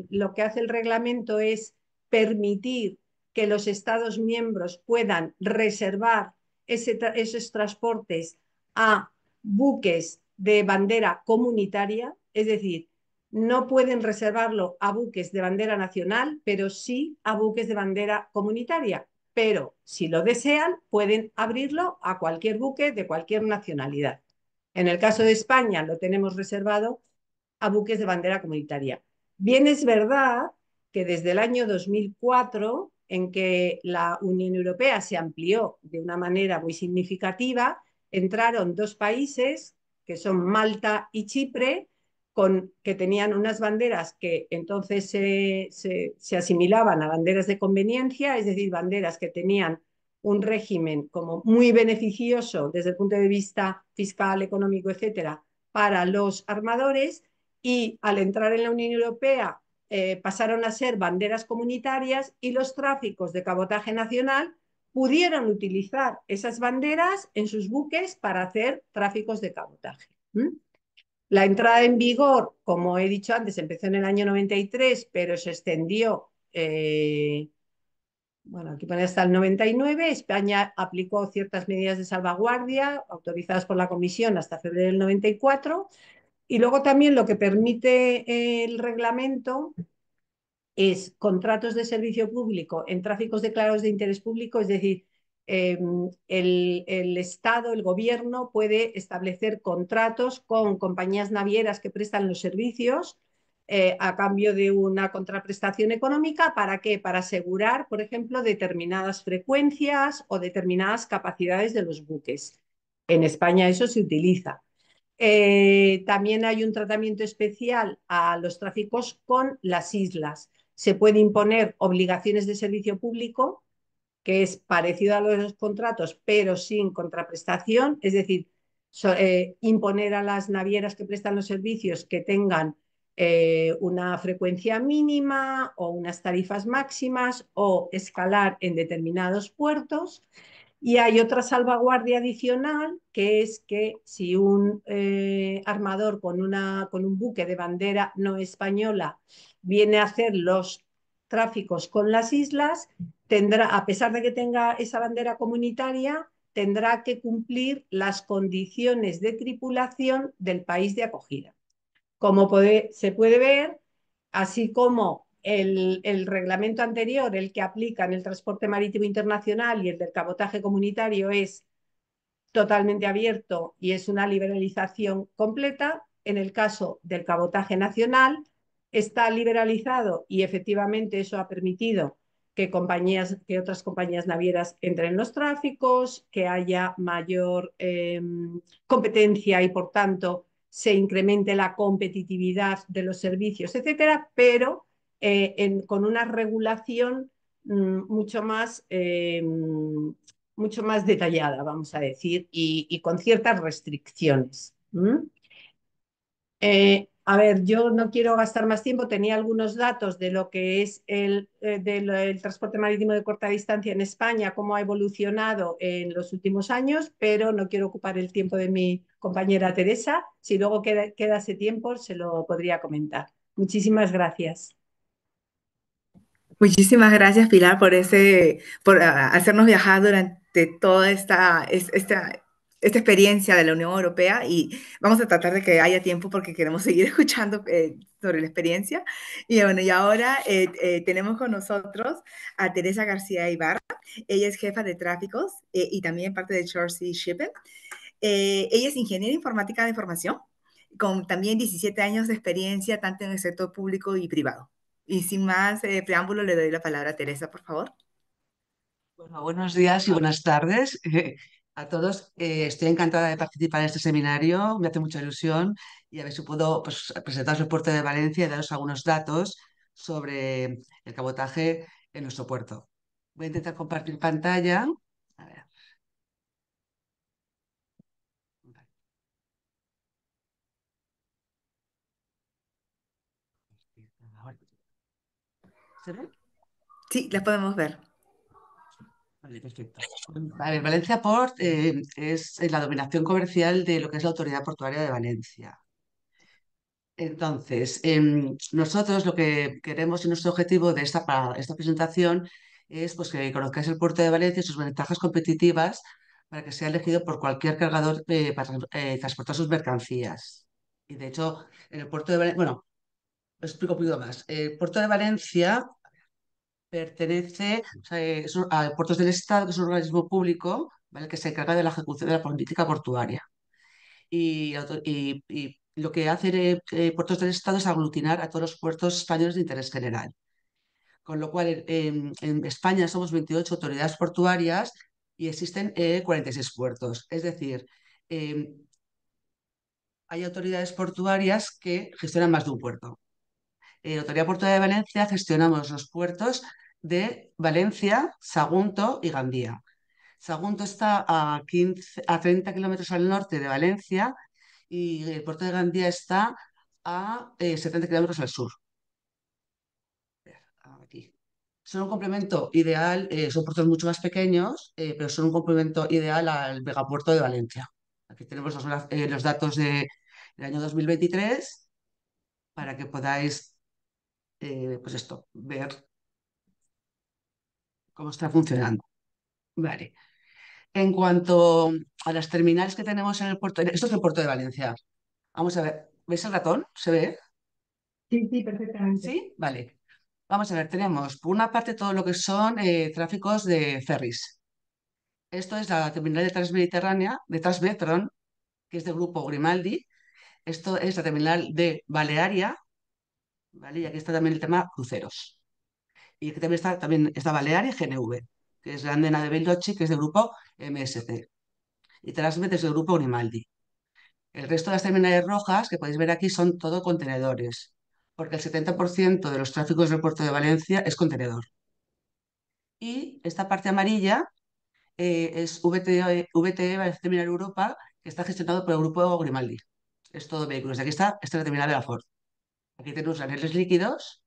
lo que hace el reglamento es permitir que los Estados miembros puedan reservar esos transportes a buques de bandera comunitaria, es decir, no pueden reservarlo a buques de bandera nacional, pero sí a buques de bandera comunitaria. pero si lo desean pueden abrirlo a cualquier buque de cualquier nacionalidad. En el caso de España lo tenemos reservado a buques de bandera comunitaria. Bien es verdad que desde el año 2004, en que la Unión Europea se amplió de una manera muy significativa, entraron dos países, que son Malta y Chipre, que tenían unas banderas que entonces se asimilaban a banderas de conveniencia, es decir, banderas que tenían un régimen como muy beneficioso desde el punto de vista fiscal, económico, etcétera, para los armadores, y al entrar en la Unión Europea pasaron a ser banderas comunitarias y los tráficos de cabotaje nacional pudieron utilizar esas banderas en sus buques para hacer tráficos de cabotaje. La entrada en vigor, como he dicho antes, empezó en el año 93, pero se extendió, bueno, aquí pone hasta el 99. España aplicó ciertas medidas de salvaguardia autorizadas por la Comisión hasta febrero del 94. Y luego también lo que permite el reglamento es contratos de servicio público en tráficos declarados de interés público, es decir, el Estado, el gobierno puede establecer contratos con compañías navieras que prestan los servicios a cambio de una contraprestación económica. ¿Para qué? Para asegurar, por ejemplo, determinadas frecuencias o determinadas capacidades de los buques. En España eso se utiliza. También hay un tratamiento especial a los tráficos con las islas. Se puede imponer obligaciones de servicio público, que es parecido a los contratos, pero sin contraprestación, es decir, imponer a las navieras que prestan los servicios que tengan una frecuencia mínima o unas tarifas máximas o escalar en determinados puertos. Y hay otra salvaguardia adicional, que es que si un armador con un buque de bandera no española viene a hacer los tráficos con las islas, tendrá, a pesar de que tenga esa bandera comunitaria, tendrá que cumplir las condiciones de tripulación del país de acogida. Como se puede ver, así como el reglamento anterior, el que aplica en el transporte marítimo internacional, y el del cabotaje comunitario es totalmente abierto y es una liberalización completa, en el caso del cabotaje nacional está liberalizado y efectivamente eso ha permitido que otras compañías navieras entren en los tráficos, que haya mayor competencia y por tanto se incremente la competitividad de los servicios, etcétera, pero con una regulación mucho mucho más detallada, vamos a decir, y con ciertas restricciones. A ver, yo no quiero gastar más tiempo, tenía algunos datos de lo que es el transporte marítimo de corta distancia en España, cómo ha evolucionado en los últimos años, pero no quiero ocupar el tiempo de mi compañera Teresa. Si luego queda ese tiempo, se lo podría comentar. Muchísimas gracias. Muchísimas gracias, Pilar, por hacernos viajar durante toda esta experiencia de la Unión Europea, y vamos a tratar de que haya tiempo porque queremos seguir escuchando sobre la experiencia. Y bueno, y ahora tenemos con nosotros a Teresa García Ibarra. Ella es jefa de tráficos y también parte de Short Sea Shipping. Ella es ingeniera informática de formación, con también 17 años de experiencia tanto en el sector público y privado. Y sin más preámbulo, le doy la palabra a Teresa, por favor. Bueno, buenos días y buenas tardes a todos. Estoy encantada de participar en este seminario, me hace mucha ilusión y a ver si puedo, pues, presentaros el puerto de Valencia y daros algunos datos sobre el cabotaje en nuestro puerto. Voy a intentar compartir pantalla. A ver. ¿Se ve? Sí, la podemos ver. Vale, perfecto. Vale, Valencia Port es la dominación comercial de lo que es la Autoridad Portuaria de Valencia. Entonces, nosotros lo que queremos y nuestro objetivo para esta presentación es, pues, que conozcáis el puerto de Valencia y sus ventajas competitivas para que sea elegido por cualquier cargador para transportar sus mercancías. Y de hecho, en el puerto de Valencia, bueno, os explico un poquito más. El puerto de Valencia pertenece, o sea, a Puertos del Estado, que es un organismo público, ¿vale? Que se encarga de la ejecución de la política portuaria. Y lo que hace Puertos del Estado es aglutinar a todos los puertos españoles de interés general. Con lo cual, en España somos 28 autoridades portuarias y existen 46 puertos. Es decir, eh, hay autoridades portuarias que gestionan más de un puerto. Autoridad Portuaria de Valencia gestionamos los puertos de Valencia, Sagunto y Gandía. Sagunto está a 30 kilómetros al norte de Valencia y el puerto de Gandía está a 70 kilómetros al sur. Aquí. Son un complemento ideal, son puertos mucho más pequeños, pero son un complemento ideal al megapuerto de Valencia. Aquí tenemos los datos del año 2023 para que podáis, pues esto, ver cómo está funcionando. Vale. En cuanto a las terminales que tenemos en el puerto, esto es el puerto de Valencia. Vamos a ver, ¿ves el ratón? ¿Se ve? Sí, sí, perfectamente. ¿Sí? Vale. Vamos a ver, tenemos por una parte todo lo que son tráficos de ferries. Esto es la terminal de Transmediterránea, de Transmed, perdón, que es del grupo Grimaldi. Esto es la terminal de Balearia, ¿vale? Y aquí está también el tema cruceros. Y aquí también está Balearia y GNV, que es la andena de Bellocchi, que es del grupo MSC. Y Transmed es del grupo Grimaldi. El resto de las terminales rojas que podéis ver aquí son todo contenedores, porque el 70% de los tráficos del puerto de Valencia es contenedor. Y esta parte amarilla es VTE, Valencia Terminal Europa, que está gestionado por el grupo Grimaldi. Es todo vehículos. Aquí está, esta es la terminal de la Ford. Aquí tenemos anheles líquidos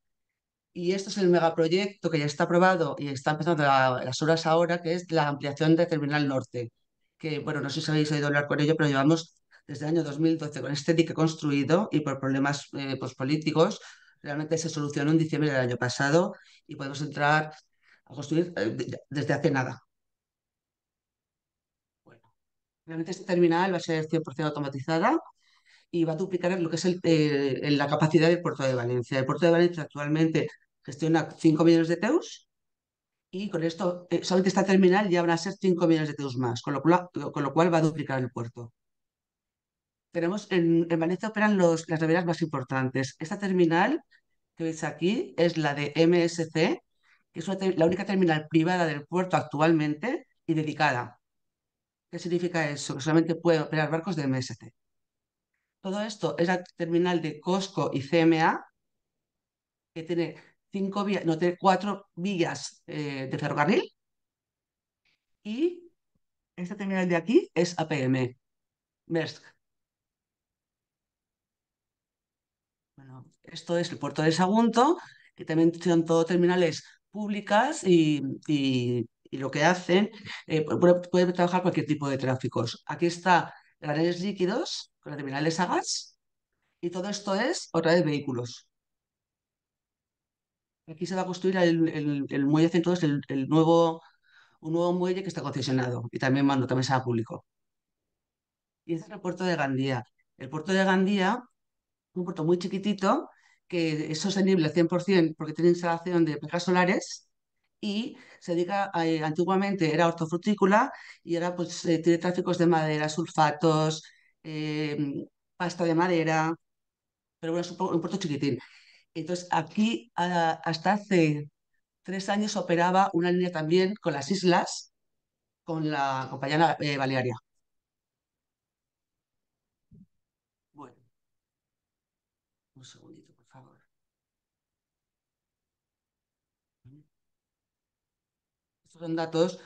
y esto es el megaproyecto que ya está aprobado y está empezando las obras ahora, que es la ampliación de Terminal Norte. Que, bueno, no sé si habéis oído hablar con ello, pero llevamos desde el año 2012 con este dique construido y por problemas pues, políticos, realmente se solucionó en diciembre del año pasado y podemos entrar a construir desde hace nada. Bueno, realmente esta terminal va a ser 100% automatizada y va a duplicar lo que es la capacidad del puerto de Valencia. El puerto de Valencia actualmente gestiona 5 millones de TEUs y con esto, solamente esta terminal ya van a ser 5 millones de TEUs más, con lo cual va a duplicar el puerto. Tenemos en Valencia operan las naveras más importantes. Esta terminal que veis aquí es la de MSC, que es la única terminal privada del puerto actualmente y dedicada. ¿Qué significa eso? Que solamente puede operar barcos de MSC. Todo esto es la terminal de COSCO y CMA, que tiene 5 vías, no, tiene 4 vías de ferrocarril. Y esta terminal de aquí es APM, Maersk. Bueno, esto es el puerto de Sagunto, que también son todo terminales públicas y lo que hacen, puede trabajar cualquier tipo de tráficos. Aquí está grandes líquidos con las terminales a gas y todo esto es otra vez vehículos. Aquí se va a construir el muelle centro, es un nuevo muelle que está concesionado y también mando, también será público. Y este es el puerto de Gandía. El puerto de Gandía es un puerto muy chiquitito que es sostenible al 100% porque tiene instalación de placas solares y se dedica antiguamente era hortofrutícola y ahora pues tiene tráficos de madera, sulfatos, eh, pasta de madera, pero bueno, es un puerto chiquitín. Entonces aquí hasta hace 3 años operaba una línea también con las islas, con la compañía Balearia. Bueno, un segundito, por favor. Estos son datos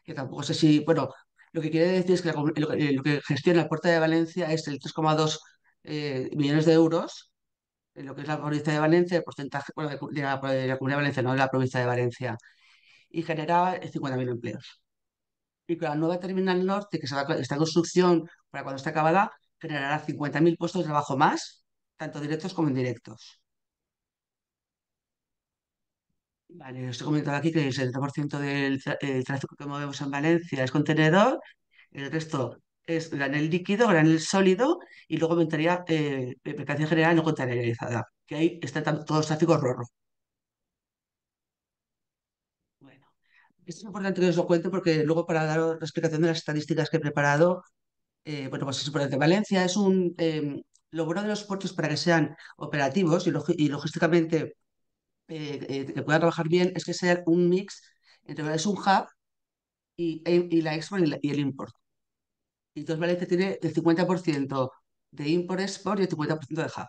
que tampoco sé si, bueno, lo que quiere decir es que lo que gestiona el puerto de Valencia es el 3,2 millones de euros, en lo que es la provincia de Valencia, el porcentaje bueno, de la Comunidad de Valencia, no de la provincia de Valencia, y genera 50.000 empleos. Y con la nueva terminal norte, que está en construcción para cuando esté acabada, generará 50.000 puestos de trabajo más, tanto directos como indirectos. Vale, os he comentado aquí que el 70% del tráfico que movemos en Valencia es contenedor, el resto es granel líquido, granel sólido y luego inventaría mercancía general no contenerizada, que ahí están todos los tráficos RORO. Esto es importante que os lo cuente porque luego para dar la explicación de las estadísticas que he preparado, bueno, pues es importante. Valencia es lo bueno de los puertos para que sean operativos y logísticamente que puedan trabajar bien es que sea un mix entre es un hub y la export y el import. Y entonces Valencia tiene el 50% de import-export y el 50% de hub.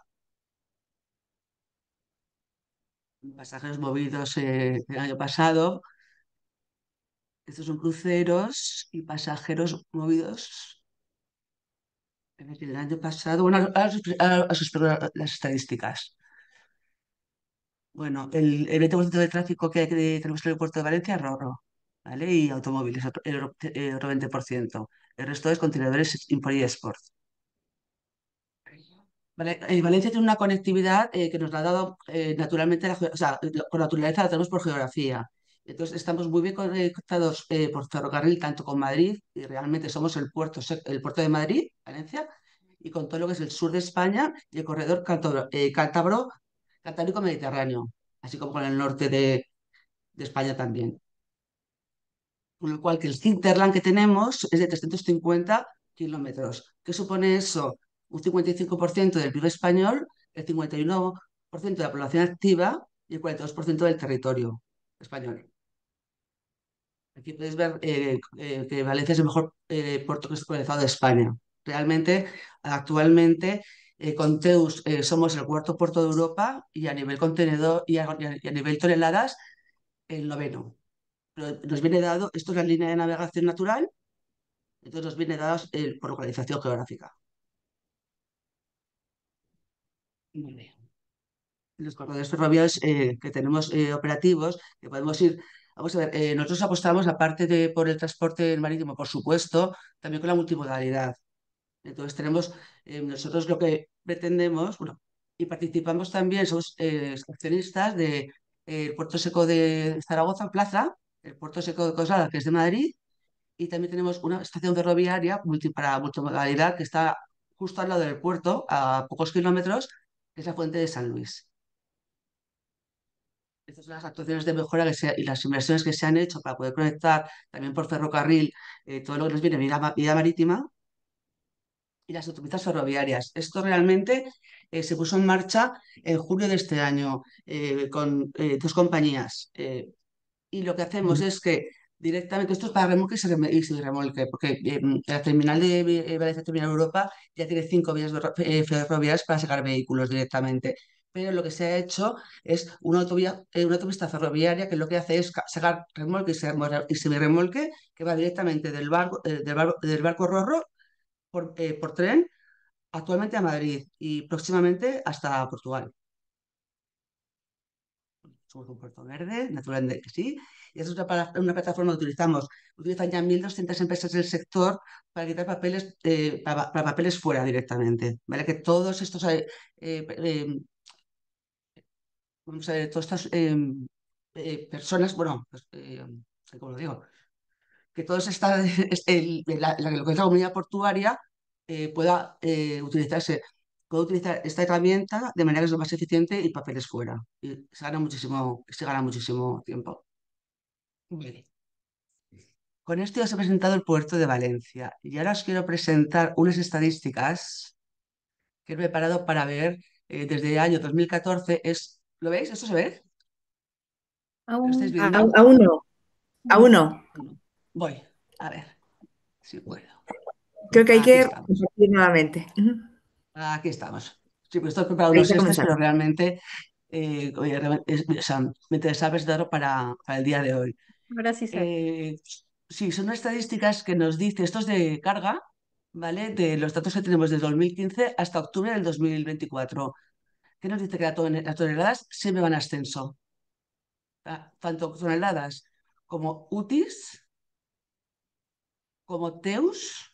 Pasajeros movidos el año pasado. Estos son cruceros y pasajeros movidos. Es decir, el año pasado, bueno, ahora os explico las estadísticas. Bueno, el 20% del tráfico que tenemos en el puerto de Valencia es RoRo, ¿vale? Y automóviles, otro 20%. El resto es contenedores import y export. Vale, Valencia tiene una conectividad que nos la ha dado naturalmente, o sea, por naturaleza la tenemos por geografía. Entonces estamos muy bien conectados por ferrocarril tanto con Madrid, y realmente somos el puerto de Madrid, Valencia, y con todo lo que es el sur de España y el corredor Cantábrico Mediterráneo, así como con el norte de España también. Con lo cual que el hinterland que tenemos es de 350 kilómetros. ¿Qué supone eso? Un 55% del PIB español, el 51% de la población activa y el 42% del territorio español. Aquí podéis ver que Valencia es el mejor puerto conectado de España. Realmente, actualmente, con Teus somos el cuarto puerto de Europa y a nivel contenedor y a nivel toneladas, el noveno. Pero nos viene dado, esto es la línea de navegación natural, entonces nos viene dados por localización geográfica. Vale. Los corredores ferroviarios que tenemos operativos, que podemos ir, vamos a ver, nosotros apostamos, aparte de por el transporte marítimo, por supuesto, también con la multimodalidad. Entonces tenemos, nosotros lo que pretendemos, bueno, y participamos también, somos accionistas del Puerto Seco de Zaragoza, Plaza, el Puerto Seco de Coslada, que es de Madrid, y también tenemos una estación ferroviaria para multimodalidad que está justo al lado del puerto, a pocos kilómetros, que es la Fuente de San Luis. Estas son las actuaciones de mejora y las inversiones que se han hecho para poder conectar también por ferrocarril todo lo que nos viene vía marítima y las autopistas ferroviarias. Esto realmente se puso en marcha en julio de este año con dos compañías. Y lo que hacemos es que directamente, esto es para remolque y remolque, porque la terminal de Valencia Terminal Europa ya tiene 5 vías ferroviarias para sacar vehículos directamente. Pero lo que se ha hecho es una autopista ferroviaria que lo que hace es sacar remolque y semirremolque que va directamente del barco Rorro por tren actualmente a Madrid y próximamente hasta Portugal. Somos un puerto verde, naturalmente que sí. Y es una plataforma que utilizan ya 1.200 empresas del sector para quitar papeles, para papeles fuera directamente. ¿Vale? Que todos estos, vamos a ver, todas estas personas, bueno, pues, ¿cómo lo digo? Que todos esta, lo que es la comunidad portuaria pueda pueda utilizar esta herramienta de manera que es lo más eficiente y papeles fuera. Y se gana muchísimo tiempo. Vale. Con esto ya os he presentado el puerto de Valencia y ahora os quiero presentar unas estadísticas que he preparado para ver desde el año 2014. ¿Lo veis? ¿Esto se ve? ¿Lo estáis Aún, viendo? Aún no, aún no. no. No. Voy, a ver si puedo. Creo que hay Aquí que estamos. compartir nuevamente. Ujú. Aquí estamos. Sí, pues estoy preparando Ahí unos está extras, comenzando. pero realmente o sea, me interesaba presentarlo para el día de hoy. Ahora sí se ve. Eh, sí, son estadísticas que nos dice, esto es de carga, ¿vale? De los datos que tenemos desde 2015 hasta octubre del 2024. ¿Qué nos dice? Que las toneladas siempre van a ascenso. Tanto toneladas como UTIs, como TEUs,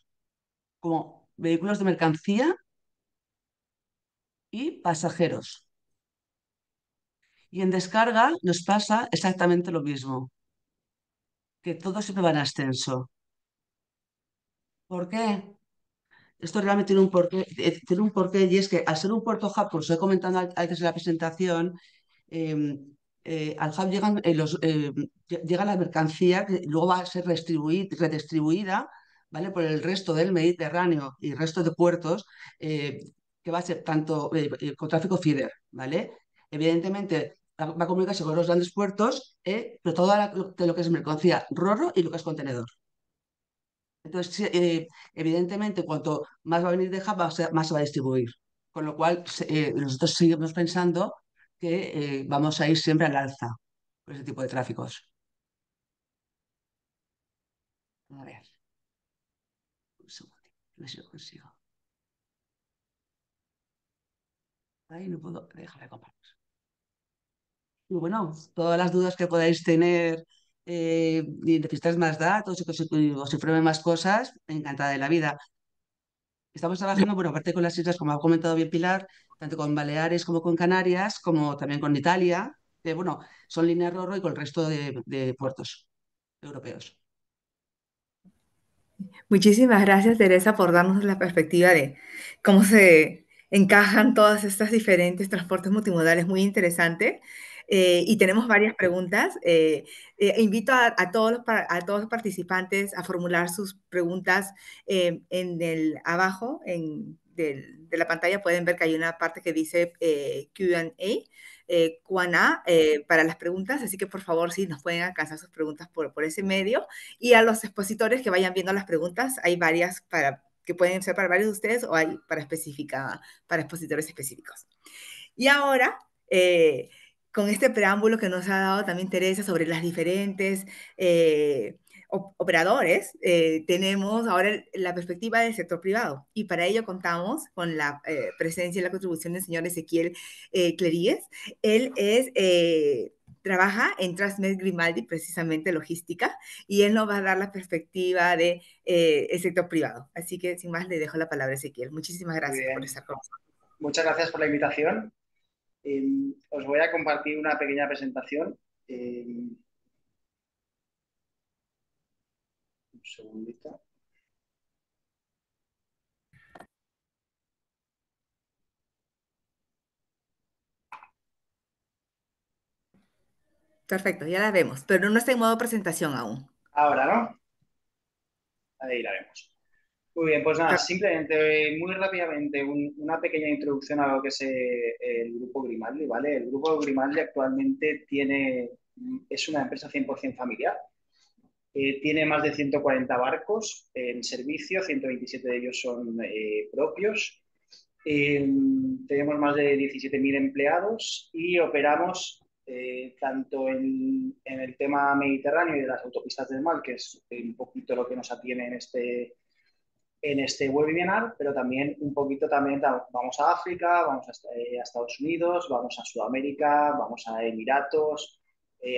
como vehículos de mercancía y pasajeros. Y en descarga nos pasa exactamente lo mismo, que todos siempre van a ascenso. ¿Por qué? Esto realmente tiene un porqué y es que al ser un puerto hub, como os he comentado antes en la presentación, al hub llega la mercancía que luego va a ser redistribuida, ¿vale? Por el resto del Mediterráneo y el resto de puertos, que va a ser tanto con tráfico feeder, ¿vale? Evidentemente va a comunicarse con los grandes puertos, pero todo lo que es mercancía RoRo y lo que es contenedor. Entonces, sí, evidentemente, cuanto más va a venir de hub, más se va a distribuir. Con lo cual, nosotros seguimos pensando que vamos a ir siempre al alza por ese tipo de tráficos. A ver, un segundito, a ver si lo consigo. Ahí no puedo dejar de compartir. Y bueno, todas las dudas que podáis tener y necesitáis más datos o si prueben más cosas, encantada de la vida. Estamos trabajando, bueno, aparte con las islas, como ha comentado bien Pilar, tanto con Baleares como con Canarias, como también con Italia, que bueno, son líneas RoRo y con el resto de puertos europeos. Muchísimas gracias, Teresa, por darnos la perspectiva de cómo se encajan todas estas diferentes transportes multimodales. Muy interesante. Y tenemos varias preguntas. Invito a todos los participantes a formular sus preguntas abajo de la pantalla. Pueden ver que hay una parte que dice Q&A. Q&A para las preguntas, así que por favor, si nos pueden alcanzar sus preguntas por ese medio. Y a los expositores que vayan viendo las preguntas, hay varias que pueden ser para varios de ustedes o hay para expositores específicos. Y ahora, con este preámbulo que nos ha dado también Teresa sobre las diferentes operadores, tenemos ahora la perspectiva del sector privado. Y para ello contamos con la presencia y la contribución del señor Ezequiel Cleríes. Él trabaja en Transmed Grimaldi, precisamente logística, y él nos va a dar la perspectiva del sector privado. Así que, sin más, le dejo la palabra a Ezequiel. Muchísimas gracias por estar con nosotros. Muchas gracias por la invitación. Os voy a compartir una pequeña presentación. Un segundito. Perfecto, ya la vemos, pero no está en modo presentación aún. Ahora, ¿no? Ahí la vemos. Muy bien, pues nada, simplemente, muy rápidamente, una pequeña introducción a lo que es el Grupo Grimaldi, ¿vale? El Grupo Grimaldi actualmente es una empresa 100% familiar. Tiene más de 140 barcos en servicio, 127 de ellos son propios. Tenemos más de 17.000 empleados y operamos tanto en el tema mediterráneo y de las autopistas del mar, que es un poquito lo que nos atiene en este webinar, pero también un poquito vamos a África, vamos a Estados Unidos, vamos a Sudamérica, vamos a Emiratos,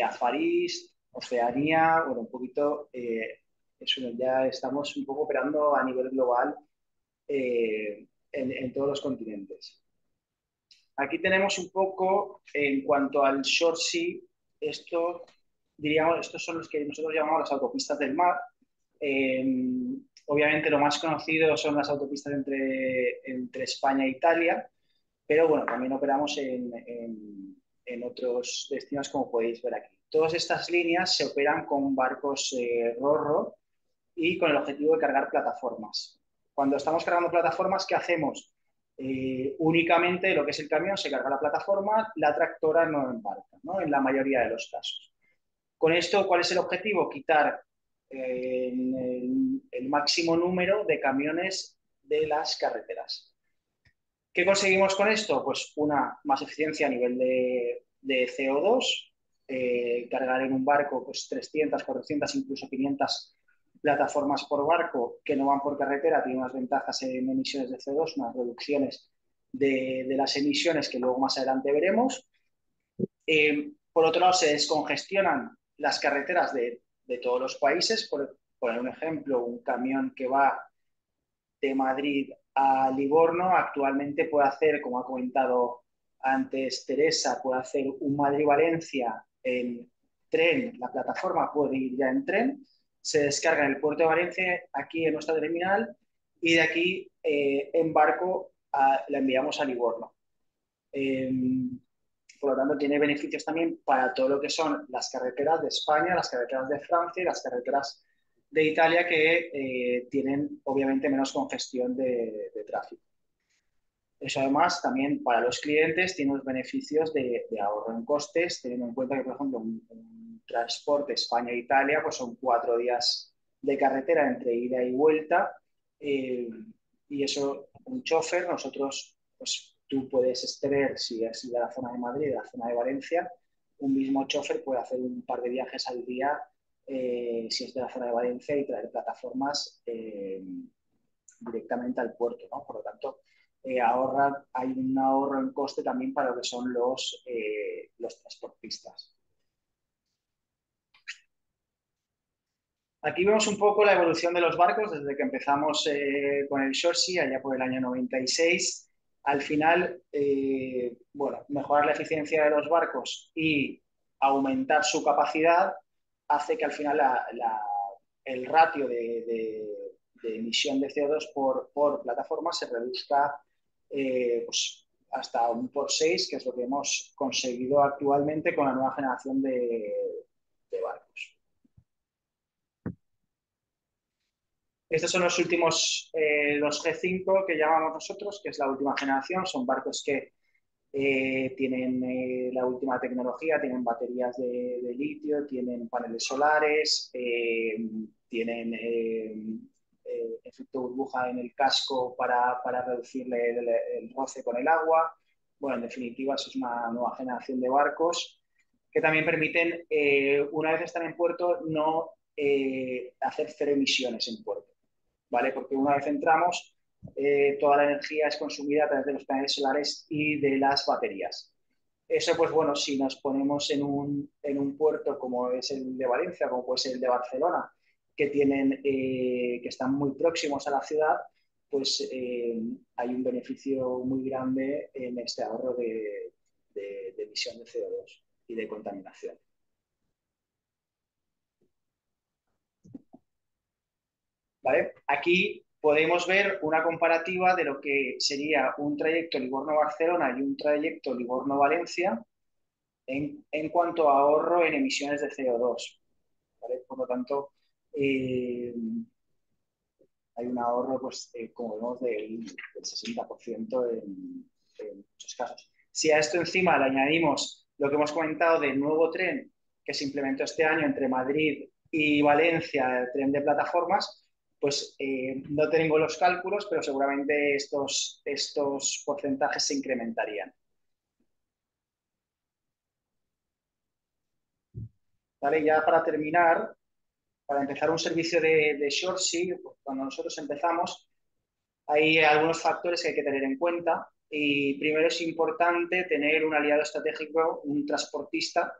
a Far East, Oceanía, bueno, un poquito, eso ya estamos un poco operando a nivel global en todos los continentes. Aquí tenemos un poco, en cuanto al short sea, estos son los que nosotros llamamos las autopistas del mar. Obviamente lo más conocido son las autopistas entre España e Italia, pero bueno, también operamos en otros destinos como podéis ver aquí. Todas estas líneas se operan con barcos RoRo y con el objetivo de cargar plataformas. Cuando estamos cargando plataformas, ¿qué hacemos? Únicamente lo que es el camión se carga la plataforma, la tractora no embarca, ¿no? En la mayoría de los casos. Con esto, ¿cuál es el objetivo? Quitar el máximo número de camiones de las carreteras. ¿Qué conseguimos con esto? Pues una más eficiencia a nivel de CO2, cargar en un barco pues 300, 400, incluso 500 plataformas por barco que no van por carretera, tiene unas ventajas en emisiones de CO2, unas reducciones de las emisiones que luego más adelante veremos. Por otro lado, se descongestionan las carreteras de todos los países. Por poner un ejemplo, un camión que va de Madrid a Livorno actualmente puede hacer, como ha comentado antes Teresa, puede hacer un Madrid-Valencia en tren, la plataforma puede ir ya en tren, se descarga en el puerto de Valencia, aquí en nuestra terminal, y de aquí en barco la enviamos a Livorno. por lo tanto tiene beneficios también para todo lo que son las carreteras de España, las carreteras de Francia y las carreteras de Italia que tienen obviamente menos congestión de tráfico. Eso además también para los clientes tiene unos beneficios de ahorro en costes, teniendo en cuenta que, por ejemplo, un transporte España-Italia pues son 4 días de carretera entre ida y vuelta, y eso, un chofer, nosotros, pues tú puedes tener, si es de la zona de Madrid, de la zona de Valencia, un mismo chofer puede hacer un par de viajes al día, si es de la zona de Valencia, y traer plataformas directamente al puerto, ¿no? Por lo tanto, hay un ahorro en coste también para lo que son los transportistas. Aquí vemos un poco la evolución de los barcos desde que empezamos con el Shoresea allá por el año 96. Al final, bueno, mejorar la eficiencia de los barcos y aumentar su capacidad hace que al final el ratio de emisión de CO2 por plataforma se reduzca pues hasta un por 6, que es lo que hemos conseguido actualmente con la nueva generación de barcos. Estos son los últimos, los G5 que llamamos nosotros, que es la última generación. Son barcos que tienen la última tecnología, tienen baterías de litio, tienen paneles solares, tienen efecto burbuja en el casco para reducirle el roce con el agua. Bueno, en definitiva, eso es una nueva generación de barcos que también permiten, una vez están en puerto, no hacer cero emisiones en puerto, ¿vale? Porque una vez entramos, toda la energía es consumida a través de los paneles solares y de las baterías. Eso, pues bueno, si nos ponemos en un puerto como es el de Valencia, como puede ser el de Barcelona, que están muy próximos a la ciudad, pues hay un beneficio muy grande en este ahorro de emisión de CO2 y de contaminación. ¿Vale? Aquí podemos ver una comparativa de lo que sería un trayecto Livorno-Barcelona y un trayecto Livorno-Valencia en cuanto a ahorro en emisiones de CO2. ¿Vale? Por lo tanto, hay un ahorro, pues, como vemos, del 60% en muchos casos. Si a esto encima le añadimos lo que hemos comentado del nuevo tren que se implementó este año entre Madrid y Valencia, el tren de plataformas, pues no tengo los cálculos, pero seguramente estos porcentajes se incrementarían. ¿Vale? Ya para terminar, para empezar un servicio de Shoresea, cuando nosotros empezamos, hay algunos factores que hay que tener en cuenta. Y primero es importante tener un aliado estratégico, un transportista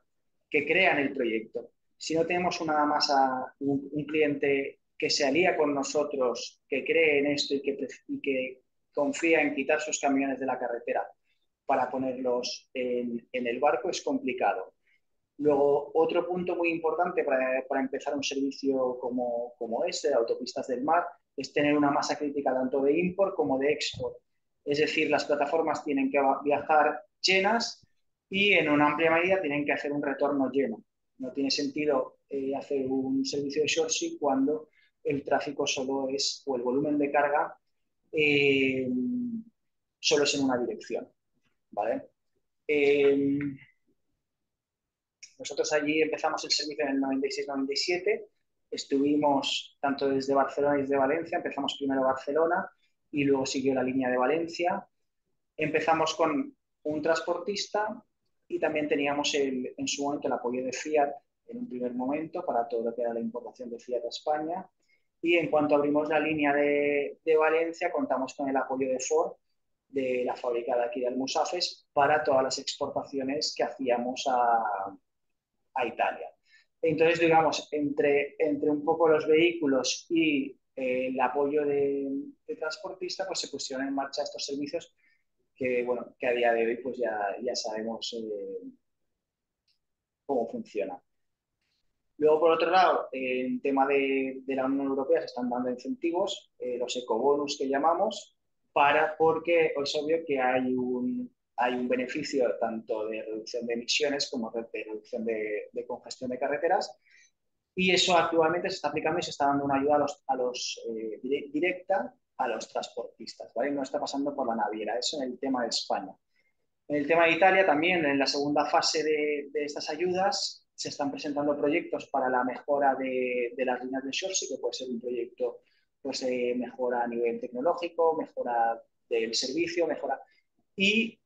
que crea en el proyecto. Si no tenemos un cliente que se alía con nosotros, que cree en esto y que confía en quitar sus camiones de la carretera para ponerlos en el barco, es complicado. Luego, otro punto muy importante para empezar un servicio como este, de autopistas del mar, es tener una masa crítica tanto de import como de export. Es decir, las plataformas tienen que viajar llenas y en una amplia medida tienen que hacer un retorno lleno. No tiene sentido hacer un servicio de Shoresea cuando el tráfico solo es, o el volumen de carga solo es en una dirección, ¿vale? Nosotros allí empezamos el servicio en el 96-97, estuvimos tanto desde Barcelona y desde Valencia, empezamos primero Barcelona y luego siguió la línea de Valencia. Empezamos con un transportista y también teníamos en su momento el apoyo de Fiat en un primer momento para todo lo que era la importación de Fiat a España. Y en cuanto abrimos la línea de Valencia, contamos con el apoyo de Ford, de la fábrica de aquí de Almusafes, para todas las exportaciones que hacíamos a Italia. Entonces, digamos, entre un poco los vehículos y el apoyo de transportista, pues se pusieron en marcha estos servicios que, bueno, que a día de hoy pues ya sabemos cómo funciona. Luego, por otro lado, en tema de la Unión Europea se están dando incentivos, los ecobonus que llamamos, porque es obvio que hay hay un beneficio tanto de reducción de emisiones como de reducción de congestión de carreteras. Y eso actualmente se está aplicando y se está dando una ayuda directa a los transportistas, ¿vale? No está pasando por la naviera, eso en el tema de España. En el tema de Italia también, en la segunda fase de estas ayudas, se están presentando proyectos para la mejora de las líneas de Shorsi, que puede ser un proyecto pues, mejora a nivel tecnológico, mejora del servicio, mejora... Y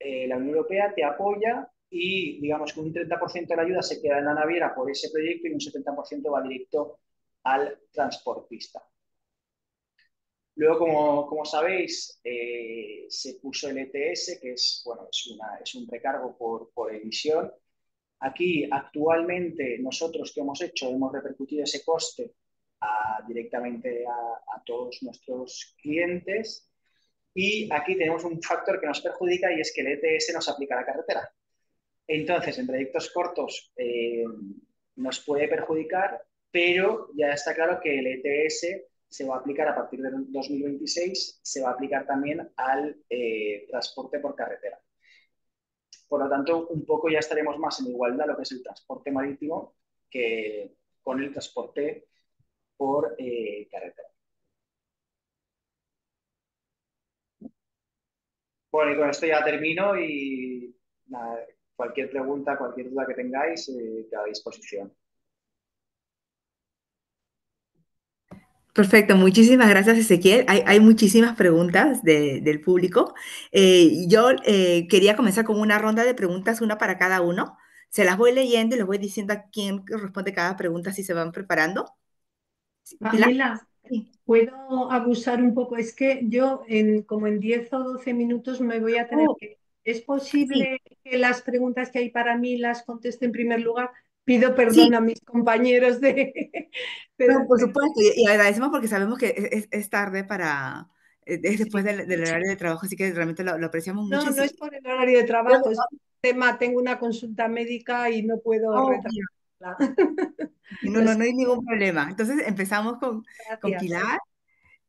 la Unión Europea te apoya y digamos que un 30% de la ayuda se queda en la naviera por ese proyecto y un 70% va directo al transportista. Luego, como sabéis, se puso el ETS, que es, bueno, es un recargo por emisión. Aquí, actualmente, nosotros que hemos hecho, hemos repercutido ese coste directamente a todos nuestros clientes. Y aquí tenemos un factor que nos perjudica y es que el ETS nos aplica a la carretera. Entonces, en trayectos cortos nos puede perjudicar, pero ya está claro que el ETS se va a aplicar a partir del 2026, se va a aplicar también al transporte por carretera. Por lo tanto, un poco ya estaremos más en igualdad lo que es el transporte marítimo que con el transporte por carretera. Bueno, y con esto ya termino y nada, cualquier pregunta, cualquier duda que tengáis, quedo a disposición. Perfecto, muchísimas gracias, Ezequiel. Hay muchísimas preguntas del público. Yo quería comenzar con una ronda de preguntas, una para cada uno. Se las voy leyendo y les voy diciendo a quién responde cada pregunta si se van preparando. Pilar. Pamela, Sí. ¿puedo abusar un poco? Es que yo como en 10 o 12 minutos me voy a tener Oh, que... ¿Es sí, posible que las preguntas que hay para mí las conteste en primer lugar? Pido sí, perdón a mis compañeros de... no, Pero, por supuesto. Y agradecemos porque sabemos que es tarde para, es después sí. del horario de trabajo, así que realmente lo apreciamos mucho. No, no es por el horario de Creo trabajo, es que- por un tema, tengo una consulta médica y no puedo oh, retrasarla. no, Lo no hay siento, ningún problema. Entonces empezamos con gracias. Pilar. A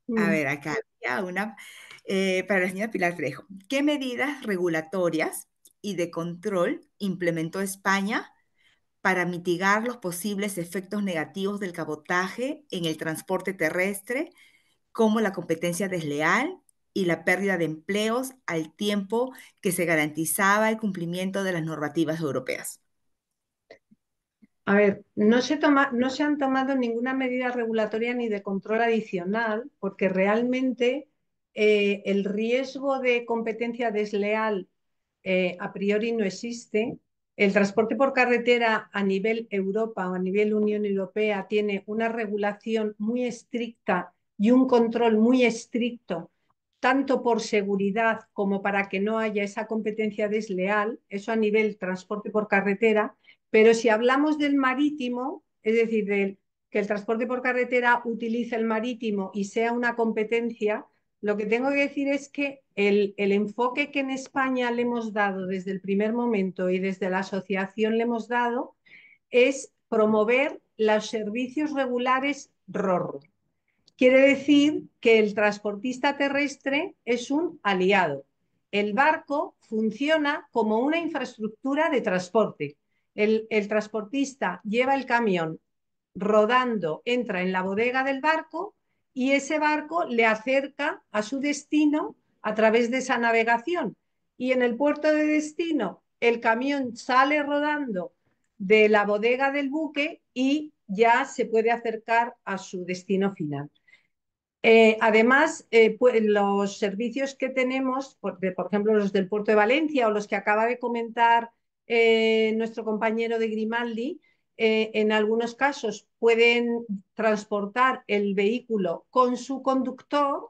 Mm. ver, acá había una para la señora Pilar Trejo. ¿Qué medidas regulatorias y de control implementó España para mitigar los posibles efectos negativos del cabotaje en el transporte terrestre, como la competencia desleal y la pérdida de empleos al tiempo que se garantizaba el cumplimiento de las normativas europeas? A ver, no se han tomado ninguna medida regulatoria ni de control adicional, porque realmente el riesgo de competencia desleal a priori no existe. El transporte por carretera a nivel Europa o a nivel Unión Europea tiene una regulación muy estricta y un control muy estricto, tanto por seguridad como para que no haya esa competencia desleal, eso a nivel transporte por carretera. Pero si hablamos del marítimo, es decir, que el transporte por carretera utilice el marítimo y sea una competencia, lo que tengo que decir es que el enfoque que en España le hemos dado desde el primer momento y desde la asociación le hemos dado es promover los servicios regulares RORO. Quiere decir que el transportista terrestre es un aliado. El barco funciona como una infraestructura de transporte. El transportista lleva el camión rodando, entra en la bodega del barco y ese barco le acerca a su destino a través de esa navegación. Y en el puerto de destino, el camión sale rodando de la bodega del buque y ya se puede acercar a su destino final. Además, pues, los servicios que tenemos, por ejemplo, los del puerto de Valencia o los que acaba de comentar nuestro compañero de Grimaldi, en algunos casos pueden transportar el vehículo con su conductor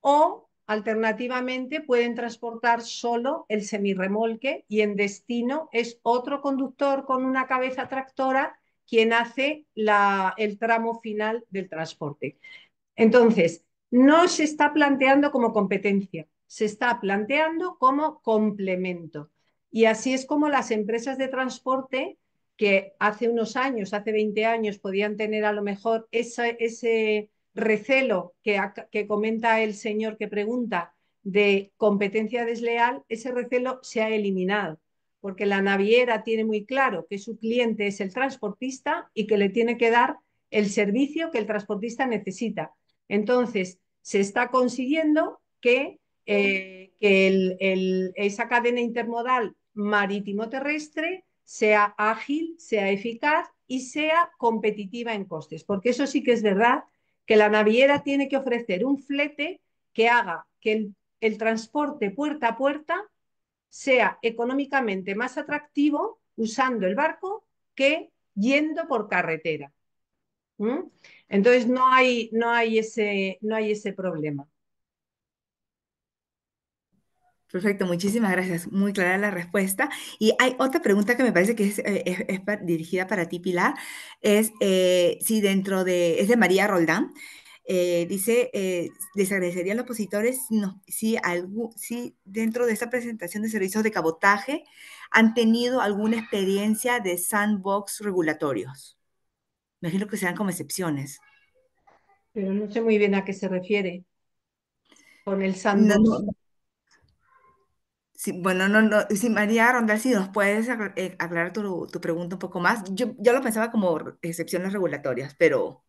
o alternativamente pueden transportar solo el semirremolque y en destino es otro conductor con una cabeza tractora quien hace el tramo final del transporte. Entonces, no se está planteando como competencia, se está planteando como complemento. Y así es como las empresas de transporte, que hace unos años, hace 20 años, podían tener a lo mejor ese recelo que comenta el señor que pregunta de competencia desleal, ese recelo se ha eliminado, porque la naviera tiene muy claro que su cliente es el transportista y que le tiene que dar el servicio que el transportista necesita. Entonces, se está consiguiendo que esa cadena intermodal marítimo-terrestre sea ágil, sea eficaz y sea competitiva en costes, porque eso sí que es verdad que la naviera tiene que ofrecer un flete que haga que el transporte puerta a puerta sea económicamente más atractivo usando el barco que yendo por carretera. ¿Mm? Entonces no hay ese problema. Perfecto, muchísimas gracias. Muy clara la respuesta. Y hay otra pregunta que me parece que dirigida para ti, Pilar. Es si es de María Roldán. Dice, les agradecería a los opositores si dentro de esta presentación de servicios de cabotaje han tenido alguna experiencia de sandbox regulatorios. Me imagino que sean como excepciones. Pero no sé muy bien a qué se refiere con el No, sandbox. no, sí, bueno, no, sí, María Rondal, si nos puedes aclarar tu pregunta un poco más. Yo lo pensaba como excepciones regulatorias, pero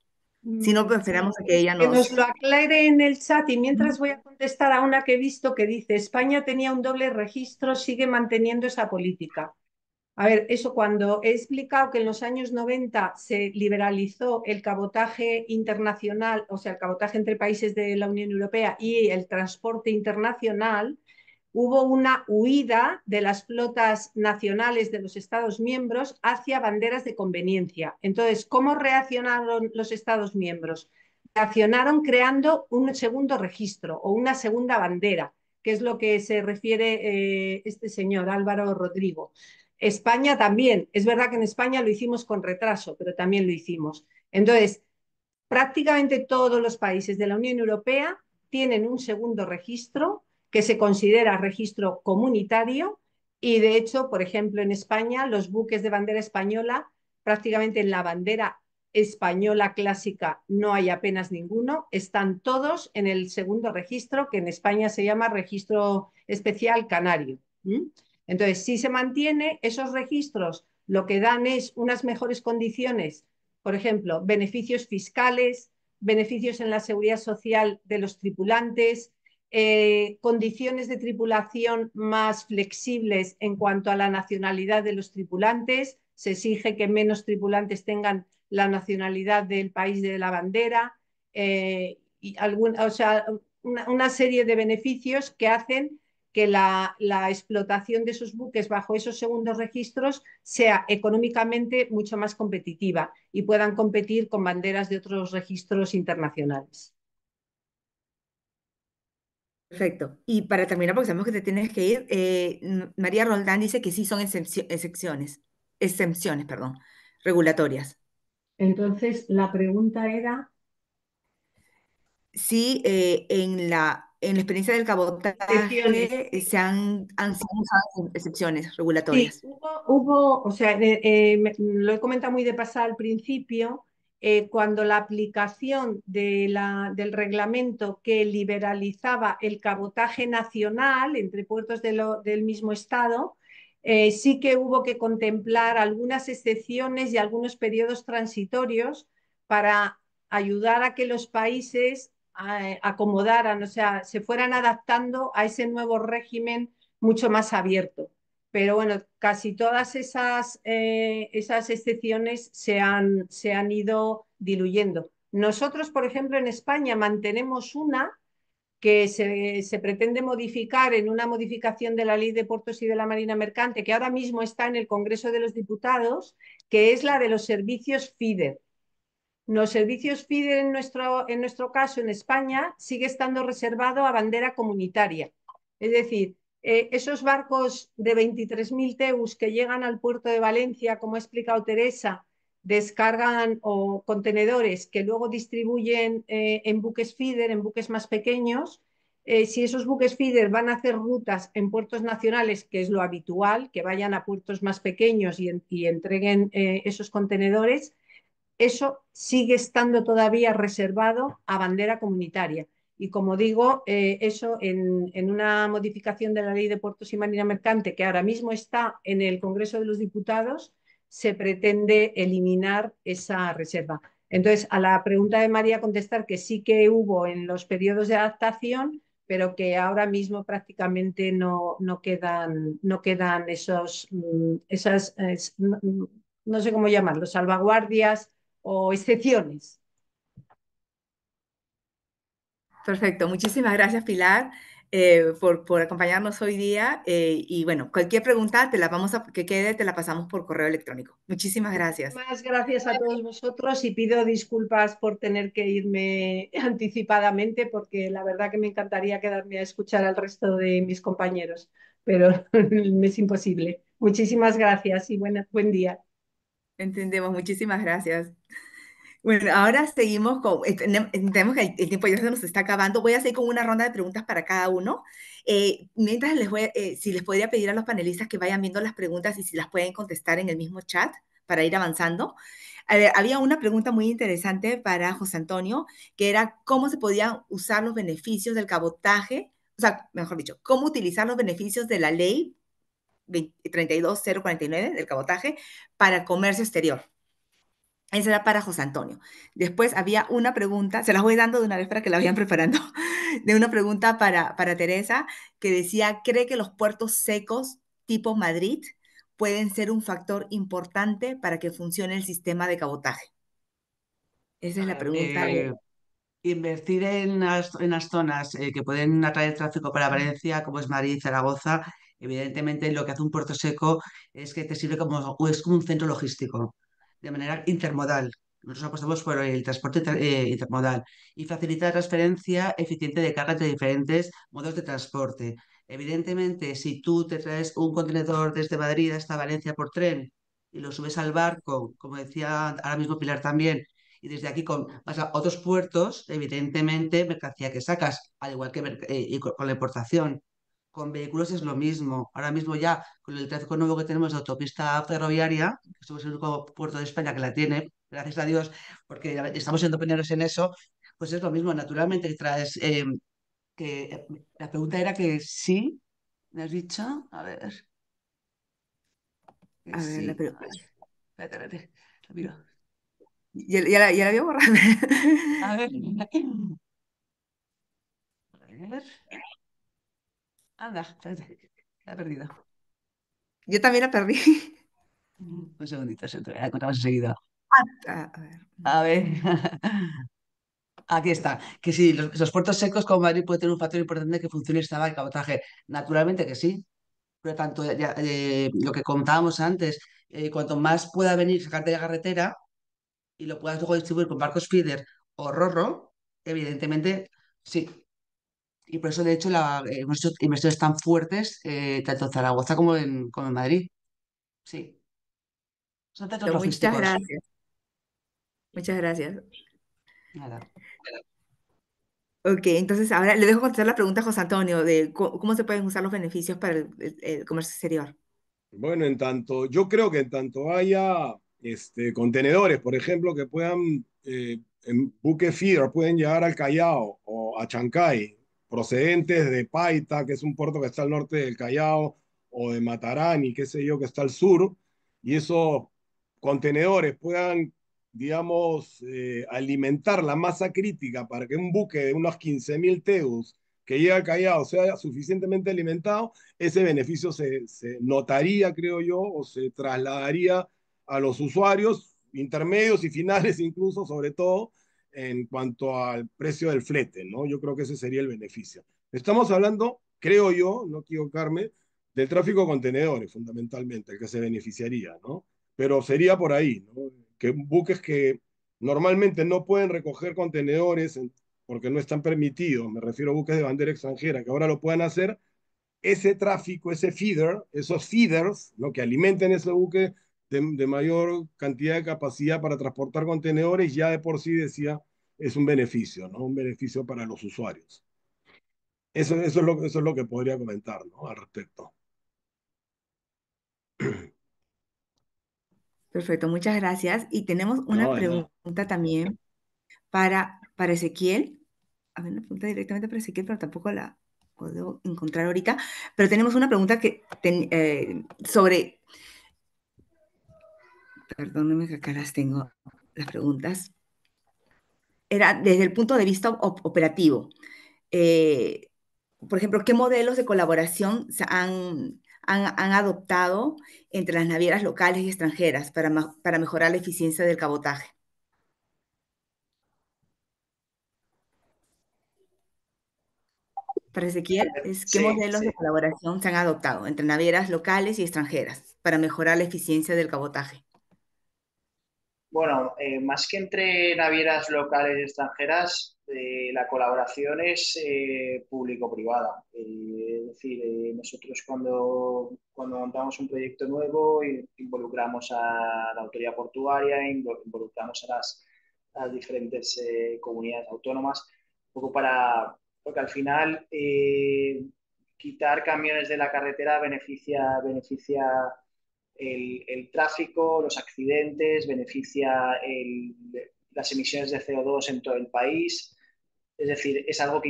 si no, pues esperamos a que ella Que nos nos... lo aclare en el chat y mientras voy a contestar a una que he visto que dice España tenía un doble registro, sigue manteniendo esa política. A ver, eso cuando he explicado que en los años 90 se liberalizó el cabotaje internacional, o sea, el cabotaje entre países de la Unión Europea y el transporte internacional, hubo una huida de las flotas nacionales de los Estados miembros hacia banderas de conveniencia. Entonces, ¿cómo reaccionaron los Estados miembros? Reaccionaron creando un segundo registro o una segunda bandera, que es lo que se refiere este señor Álvaro Rodrigo. España también, es verdad que en España lo hicimos con retraso, pero también lo hicimos. Entonces, prácticamente todos los países de la Unión Europea tienen un segundo registro que se considera registro comunitario y de hecho, por ejemplo, en España los buques de bandera española, prácticamente en la bandera española clásica no hay apenas ninguno, están todos en el segundo registro que en España se llama registro especial canario. Entonces, si se mantiene esos registros, lo que dan es unas mejores condiciones, por ejemplo, beneficios fiscales, beneficios en la seguridad social de los tripulantes, condiciones de tripulación más flexibles en cuanto a la nacionalidad de los tripulantes. Se exige que menos tripulantes tengan la nacionalidad del país de la bandera, o sea, una serie de beneficios que hacen que la explotación de esos buques bajo esos segundos registros sea económicamente mucho más competitiva y puedan competir con banderas de otros registros internacionales. Perfecto. Y para terminar, porque sabemos que te tienes que ir, María Roldán dice que sí son excepciones, perdón, regulatorias. Entonces, la pregunta era Sí, en la experiencia del excepciones. cabotaje han sido usadas excepciones Sí, regulatorias. o sea, lo he comentado muy de pasada al principio, cuando la aplicación del reglamento que liberalizaba el cabotaje nacional entre puertos del mismo estado, sí que hubo que contemplar algunas excepciones y algunos periodos transitorios para ayudar a que los países acomodaran, o sea, se fueran adaptando a ese nuevo régimen mucho más abierto. Pero bueno, casi todas esas excepciones se han ido diluyendo. Nosotros, por ejemplo, en España mantenemos una que se pretende modificar en una modificación de la Ley de Puertos y de la Marina Mercante, que ahora mismo está en el Congreso de los Diputados, que es la de los servicios FIDER. Los servicios FIDER en nuestro caso, en España, sigue estando reservado a bandera comunitaria. Es decir, esos barcos de 23.000 TEUs que llegan al puerto de Valencia, como ha explicado Teresa, descargan o contenedores que luego distribuyen en buques feeder, en buques más pequeños. Si esos buques feeder van a hacer rutas en puertos nacionales, que es lo habitual, que vayan a puertos más pequeños y entreguen esos contenedores, eso sigue estando todavía reservado a bandera comunitaria. Y como digo, eso en una modificación de la Ley de Puertos y Marina Mercante, que ahora mismo está en el Congreso de los Diputados, se pretende eliminar esa reserva. Entonces, a la pregunta de María contestar que sí que hubo en los periodos de adaptación, pero que ahora mismo prácticamente no quedan esas, no sé cómo llamarlo, salvaguardias o excepciones. Perfecto, muchísimas gracias Pilar por acompañarnos hoy día y bueno, cualquier pregunta que quede te la pasamos por correo electrónico. Muchísimas gracias. Muchísimas gracias a todos vosotros y pido disculpas por tener que irme anticipadamente porque la verdad que me encantaría quedarme a escuchar al resto de mis compañeros, pero me es imposible. Muchísimas gracias y buen día. Entendemos, muchísimas gracias. Bueno, ahora seguimos entendemos que el tiempo ya se nos está acabando. Voy a seguir con una ronda de preguntas para cada uno. Mientras si les podría pedir a los panelistas que vayan viendo las preguntas y si las pueden contestar en el mismo chat para ir avanzando. A ver, había una pregunta muy interesante para José Antonio, que era cómo se podían usar los beneficios del cabotaje, o sea, mejor dicho, cómo utilizar los beneficios de la ley 32049 del cabotaje para el comercio exterior. Esa era para José Antonio. Después había una pregunta, se las voy dando de una vez para que la vayan preparando, de una pregunta para Teresa, que decía, ¿cree que los puertos secos tipo Madrid pueden ser un factor importante para que funcione el sistema de cabotaje? Esa es A la ver, pregunta. invertir en las zonas que pueden atraer tráfico para Valencia, como es Madrid, Zaragoza, evidentemente lo que hace un puerto seco es que te sirve es como un centro logístico, de manera intermodal. Nosotros apostamos por el transporte intermodal y facilita la transferencia eficiente de carga entre diferentes modos de transporte. Evidentemente, si tú te traes un contenedor desde Madrid hasta Valencia por tren y lo subes al barco, como decía ahora mismo Pilar también, y desde aquí vas a otros puertos, evidentemente, mercancía que sacas, al igual que y con la importación. Con vehículos es lo mismo. Ahora mismo ya, con el tráfico nuevo que tenemos de autopista ferroviaria, que somos el único puerto de España que la tiene, gracias a Dios, porque ya estamos siendo pioneros en eso, pues es lo mismo. Naturalmente que traes, la pregunta era que sí, ¿me has dicho? A ver, que A ver, sí. A ver, espérate, lo miro. ya la había borrado. A ver, a ver. Anda, espérate, la he perdido. Yo también la perdí. Un segundito, se te la encontramos enseguida. A ver. A ver. Aquí está. Que sí, los puertos secos como Madrid puede tener un factor importante que funcione el cabotaje. Naturalmente que sí. Pero tanto lo que contábamos antes, cuanto más pueda venir sacarte de la carretera y lo puedas luego distribuir con barcos feeder o rorro, evidentemente sí. Y por eso, de hecho, hemos hecho inversiones tan fuertes, tanto en Zaragoza como en Madrid. Sí, son centros Muchas logísticos. gracias. Muchas gracias. Nada. Ok, entonces ahora le dejo contestar la pregunta a José Antonio de cómo se pueden usar los beneficios para el comercio exterior. Bueno, yo creo que en tanto haya contenedores, por ejemplo, que puedan, en buque feeder, pueden llegar al Callao o a Chancay, procedentes de Paita, que es un puerto que está al norte del Callao, o de Matarani, qué sé yo, que está al sur, y esos contenedores puedan, digamos, alimentar la masa crítica para que un buque de unos 15.000 TEUs que llega al Callao sea suficientemente alimentado, ese beneficio se notaría, creo yo, o se trasladaría a los usuarios intermedios y finales incluso, sobre todo en cuanto al precio del flete, ¿no? Yo creo que ese sería el beneficio. Estamos hablando, creo yo, no equivocarme, del tráfico de contenedores, fundamentalmente, el que se beneficiaría, ¿no? Pero sería por ahí, ¿no? Que buques que normalmente no pueden recoger contenedores porque no están permitidos, me refiero a buques de bandera extranjera, que ahora lo puedan hacer, ese tráfico, ese feeder, esos feeders, ¿no? Que alimenten ese buque de mayor cantidad de capacidad para transportar contenedores, ya de por sí decía, es un beneficio, ¿no? Un beneficio para los usuarios. Eso es lo que podría comentar, ¿no? Al respecto. Perfecto, muchas gracias. Y tenemos una No, de nada. pregunta también para Ezequiel. a ver, una pregunta directamente para Ezequiel, pero tampoco la puedo encontrar ahorita. Pero tenemos una pregunta sobre, perdónenme que acá las tengo, las preguntas. Era desde el punto de vista operativo. Eh, por ejemplo, ¿qué modelos de colaboración han adoptado entre las navieras locales y extranjeras para mejorar la eficiencia del cabotaje? Para Ezequiel, ¿qué Sí, modelos de sí. colaboración se han adoptado entre navieras locales y extranjeras para mejorar la eficiencia del cabotaje? Bueno, más que entre navieras locales y extranjeras, la colaboración es público-privada. Es decir, nosotros cuando montamos un proyecto nuevo, involucramos a la autoridad portuaria, involucramos a las diferentes comunidades autónomas, un poco porque al final quitar camiones de la carretera beneficia el tráfico, los accidentes, beneficia las emisiones de CO2 en todo el país. Es decir, es algo que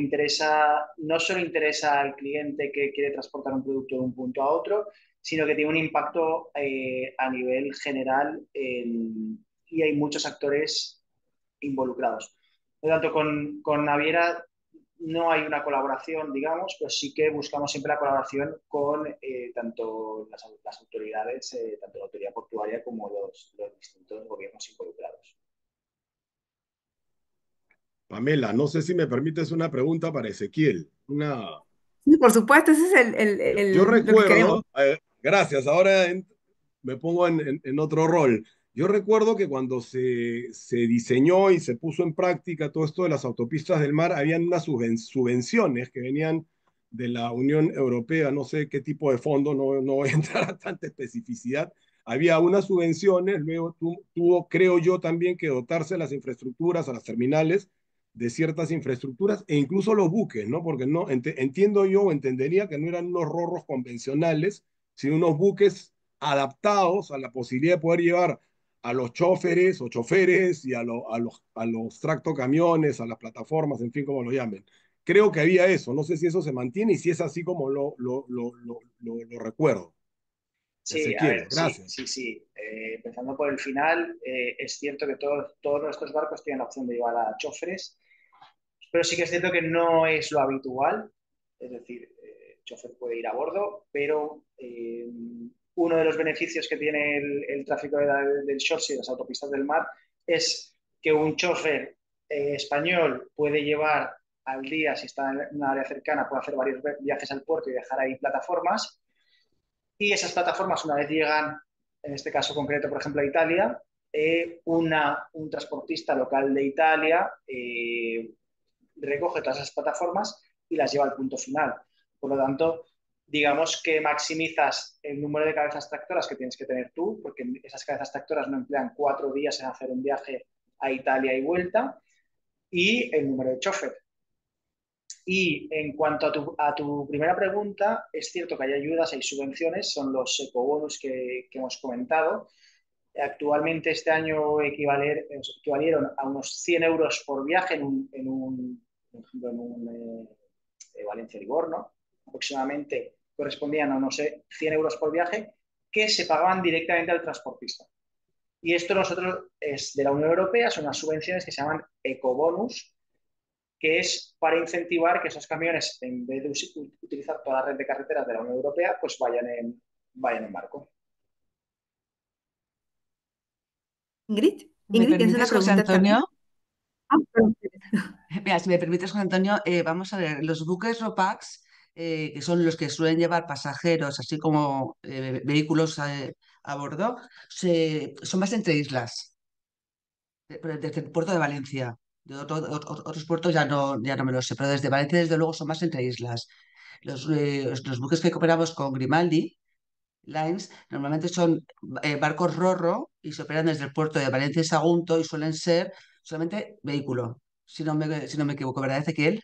no solo interesa al cliente que quiere transportar un producto de un punto a otro, sino que tiene un impacto a nivel general y hay muchos actores involucrados. Por lo tanto, con Naviera no hay una colaboración, digamos, pero sí que buscamos siempre la colaboración con tanto las autoridades, tanto la autoridad portuaria como los distintos gobiernos involucrados. Pamela, no sé si me permites una pregunta para Ezequiel. Sí, por supuesto, ese es Yo lo que queremos. recuerdo, gracias, ahora me pongo en otro rol. Yo recuerdo que cuando se diseñó y se puso en práctica todo esto de las autopistas del mar, habían unas subvenciones que venían de la Unión Europea, no sé qué tipo de fondo, no voy a entrar a tanta especificidad. Había unas subvenciones, luego tuvo, creo yo, también que dotarse las infraestructuras, a las terminales, de ciertas infraestructuras e incluso los buques, ¿no? Porque no entiendo yo o entendería que no eran unos rorros convencionales, sino unos buques adaptados a la posibilidad de poder llevar a los choferes o choferes y a los tractocamiones, a las plataformas, en fin, como lo llamen. Creo que había eso, no sé si eso se mantiene y si es así como lo recuerdo. Sí, a Ezequiel, ver, sí, gracias. sí, sí. Empezando por el final, es cierto que todos nuestros barcos tienen la opción de llevar a choferes, pero sí que es cierto que no es lo habitual. Es decir, el chofer puede ir a bordo, pero uno de los beneficios que tiene el tráfico del short y las autopistas del mar es que un chofer español puede llevar al día, si está en una área cercana, puede hacer varios viajes al puerto y dejar ahí plataformas. Y esas plataformas, una vez llegan, en este caso concreto, por ejemplo, a Italia, un transportista local de Italia recoge todas esas plataformas y las lleva al punto final. Por lo tanto, digamos que maximizas el número de cabezas tractoras que tienes que tener tú, porque esas cabezas tractoras no emplean 4 días en hacer un viaje a Italia y vuelta, y el número de chofer. Y en cuanto a tu primera pregunta, es cierto que hay ayudas, hay subvenciones, son los ecobonus que hemos comentado. Actualmente este año equivalieron a unos 100 euros por viaje por ejemplo, en un Valencia-Livorno, aproximadamente correspondían a unos 100 euros por viaje que se pagaban directamente al transportista. Y esto nosotros es de la Unión Europea, son unas subvenciones que se llaman ecobonus, que es para incentivar que esos camiones, en vez de utilizar toda la red de carreteras de la Unión Europea, pues vayan en barco. ¿Me Ingrid, ¿tienes una permites, José pregunta también? Antonio? Ah, perdón. Mira, si me permites, José Antonio, vamos a ver, los buques RoPax, que son los que suelen llevar pasajeros, así como vehículos a bordo, son más entre islas, desde el puerto de Valencia. De otros puertos ya no me lo sé, pero desde Valencia, desde luego, son más entre islas. Los buques que cooperamos con Grimaldi Lines normalmente son barcos Rorro y se operan desde el puerto de Valencia y Sagunto y suelen ser solamente vehículo, si no me equivoco, ¿verdad, Ezequiel?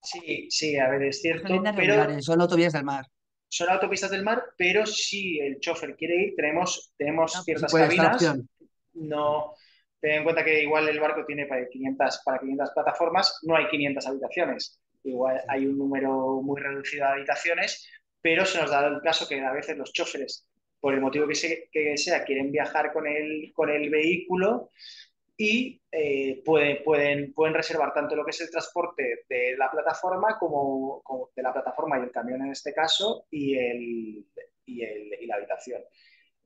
Sí, sí, a ver, es Son cierto, líneas pero regulares, son autovías del mar. son autopistas del mar, pero si el chofer quiere ir, tenemos Ah, pues sí ciertas puede estar la cabinas, opción. no, ten en cuenta que igual el barco tiene para 500 plataformas, no hay 500 habitaciones. Igual hay un número muy reducido de habitaciones, pero se nos da el caso que a veces los choferes, por el motivo que sea, quieren viajar con el vehículo y pueden reservar tanto lo que es el transporte de la plataforma como de la plataforma y el camión en este caso y la habitación.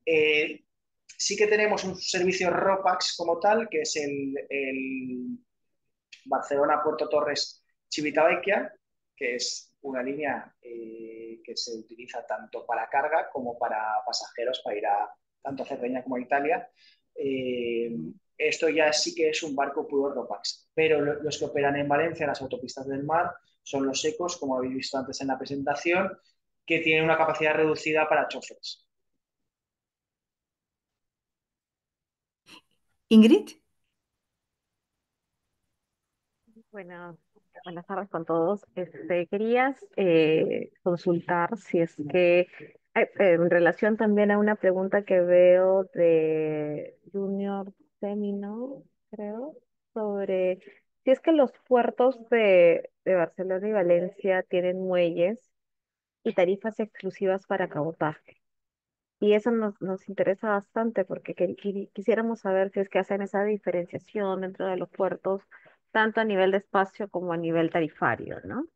Eh, sí que tenemos un servicio ROPAX como tal, que es el Barcelona-Puerto Torres Civitavecchia, que es una línea que se utiliza tanto para carga como para pasajeros, para ir tanto a Cerdeña como a Italia. Esto ya sí que es un barco puro ROPAX, pero los que operan en Valencia, las autopistas del mar, son los ecos, como habéis visto antes en la presentación, que tienen una capacidad reducida para choferes. Ingrid. Buenas, buenas tardes con todos. Querías consultar si es que, en relación también a una pregunta que veo de Junior Semino, creo, sobre si es que los puertos de Barcelona y Valencia tienen muelles y tarifas exclusivas para cabotaje. Y eso nos interesa bastante porque quisiéramos saber si es que hacen esa diferenciación dentro de los puertos, tanto a nivel de espacio como a nivel tarifario, ¿no?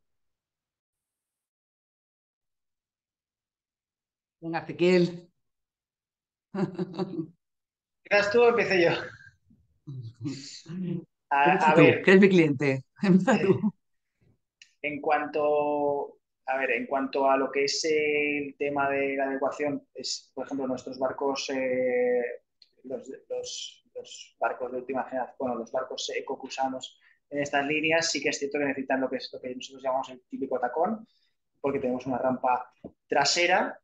Venga, Ezequiel. ¿Empiezas tú o empecé yo? Empieza A tú, ver, que eres mi cliente. Empieza eh, tú. en cuanto a lo que es el tema de la adecuación, es, por ejemplo, nuestros barcos, los barcos de última generación, bueno, los barcos eco que usamos en estas líneas, sí que es cierto que necesitan lo que nosotros llamamos el típico tacón, porque tenemos una rampa trasera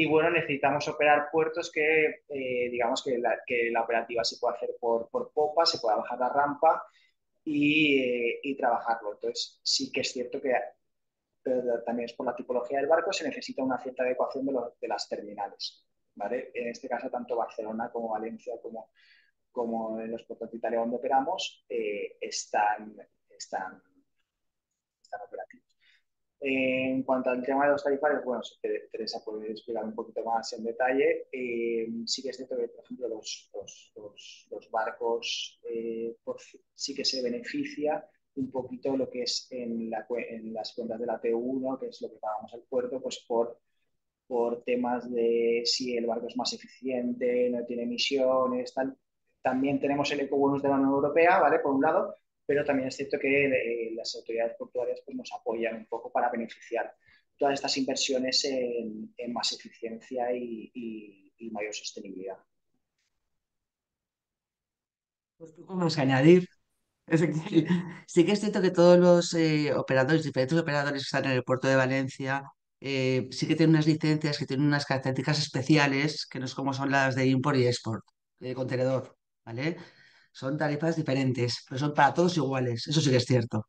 bueno, necesitamos operar puertos que, digamos, que la operativa se puede hacer por popa, se puede bajar la rampa y trabajarlo. Entonces, sí que es cierto que pero también es por la tipología del barco, se necesita una cierta adecuación de las terminales. ¿Vale? En este caso, tanto Barcelona como Valencia como en los puertos de Italia donde operamos están operativos. En cuanto al tema de los tarifarios, bueno, si Teresa puede explicar un poquito más en detalle. Sí que es cierto que, por ejemplo, los barcos sí que se beneficia un poquito lo que es en las cuentas de la T1, que es lo que pagamos al puerto, pues por temas de si el barco es más eficiente, no tiene emisiones, tal. También tenemos el ecobonus de la Unión Europea, ¿vale? Por un lado, pero también es cierto que las autoridades portuarias pues, nos apoyan un poco para beneficiar todas estas inversiones en más eficiencia y mayor sostenibilidad. Pues poco más que añadir. Ezequiel. Sí que es cierto que todos los operadores, diferentes operadores que están en el puerto de Valencia, sí que tienen unas licencias que tienen unas características especiales, que no es como son las de import y export, de contenedor, ¿vale? Son tarifas diferentes, pero son para todos iguales, eso sí que es cierto.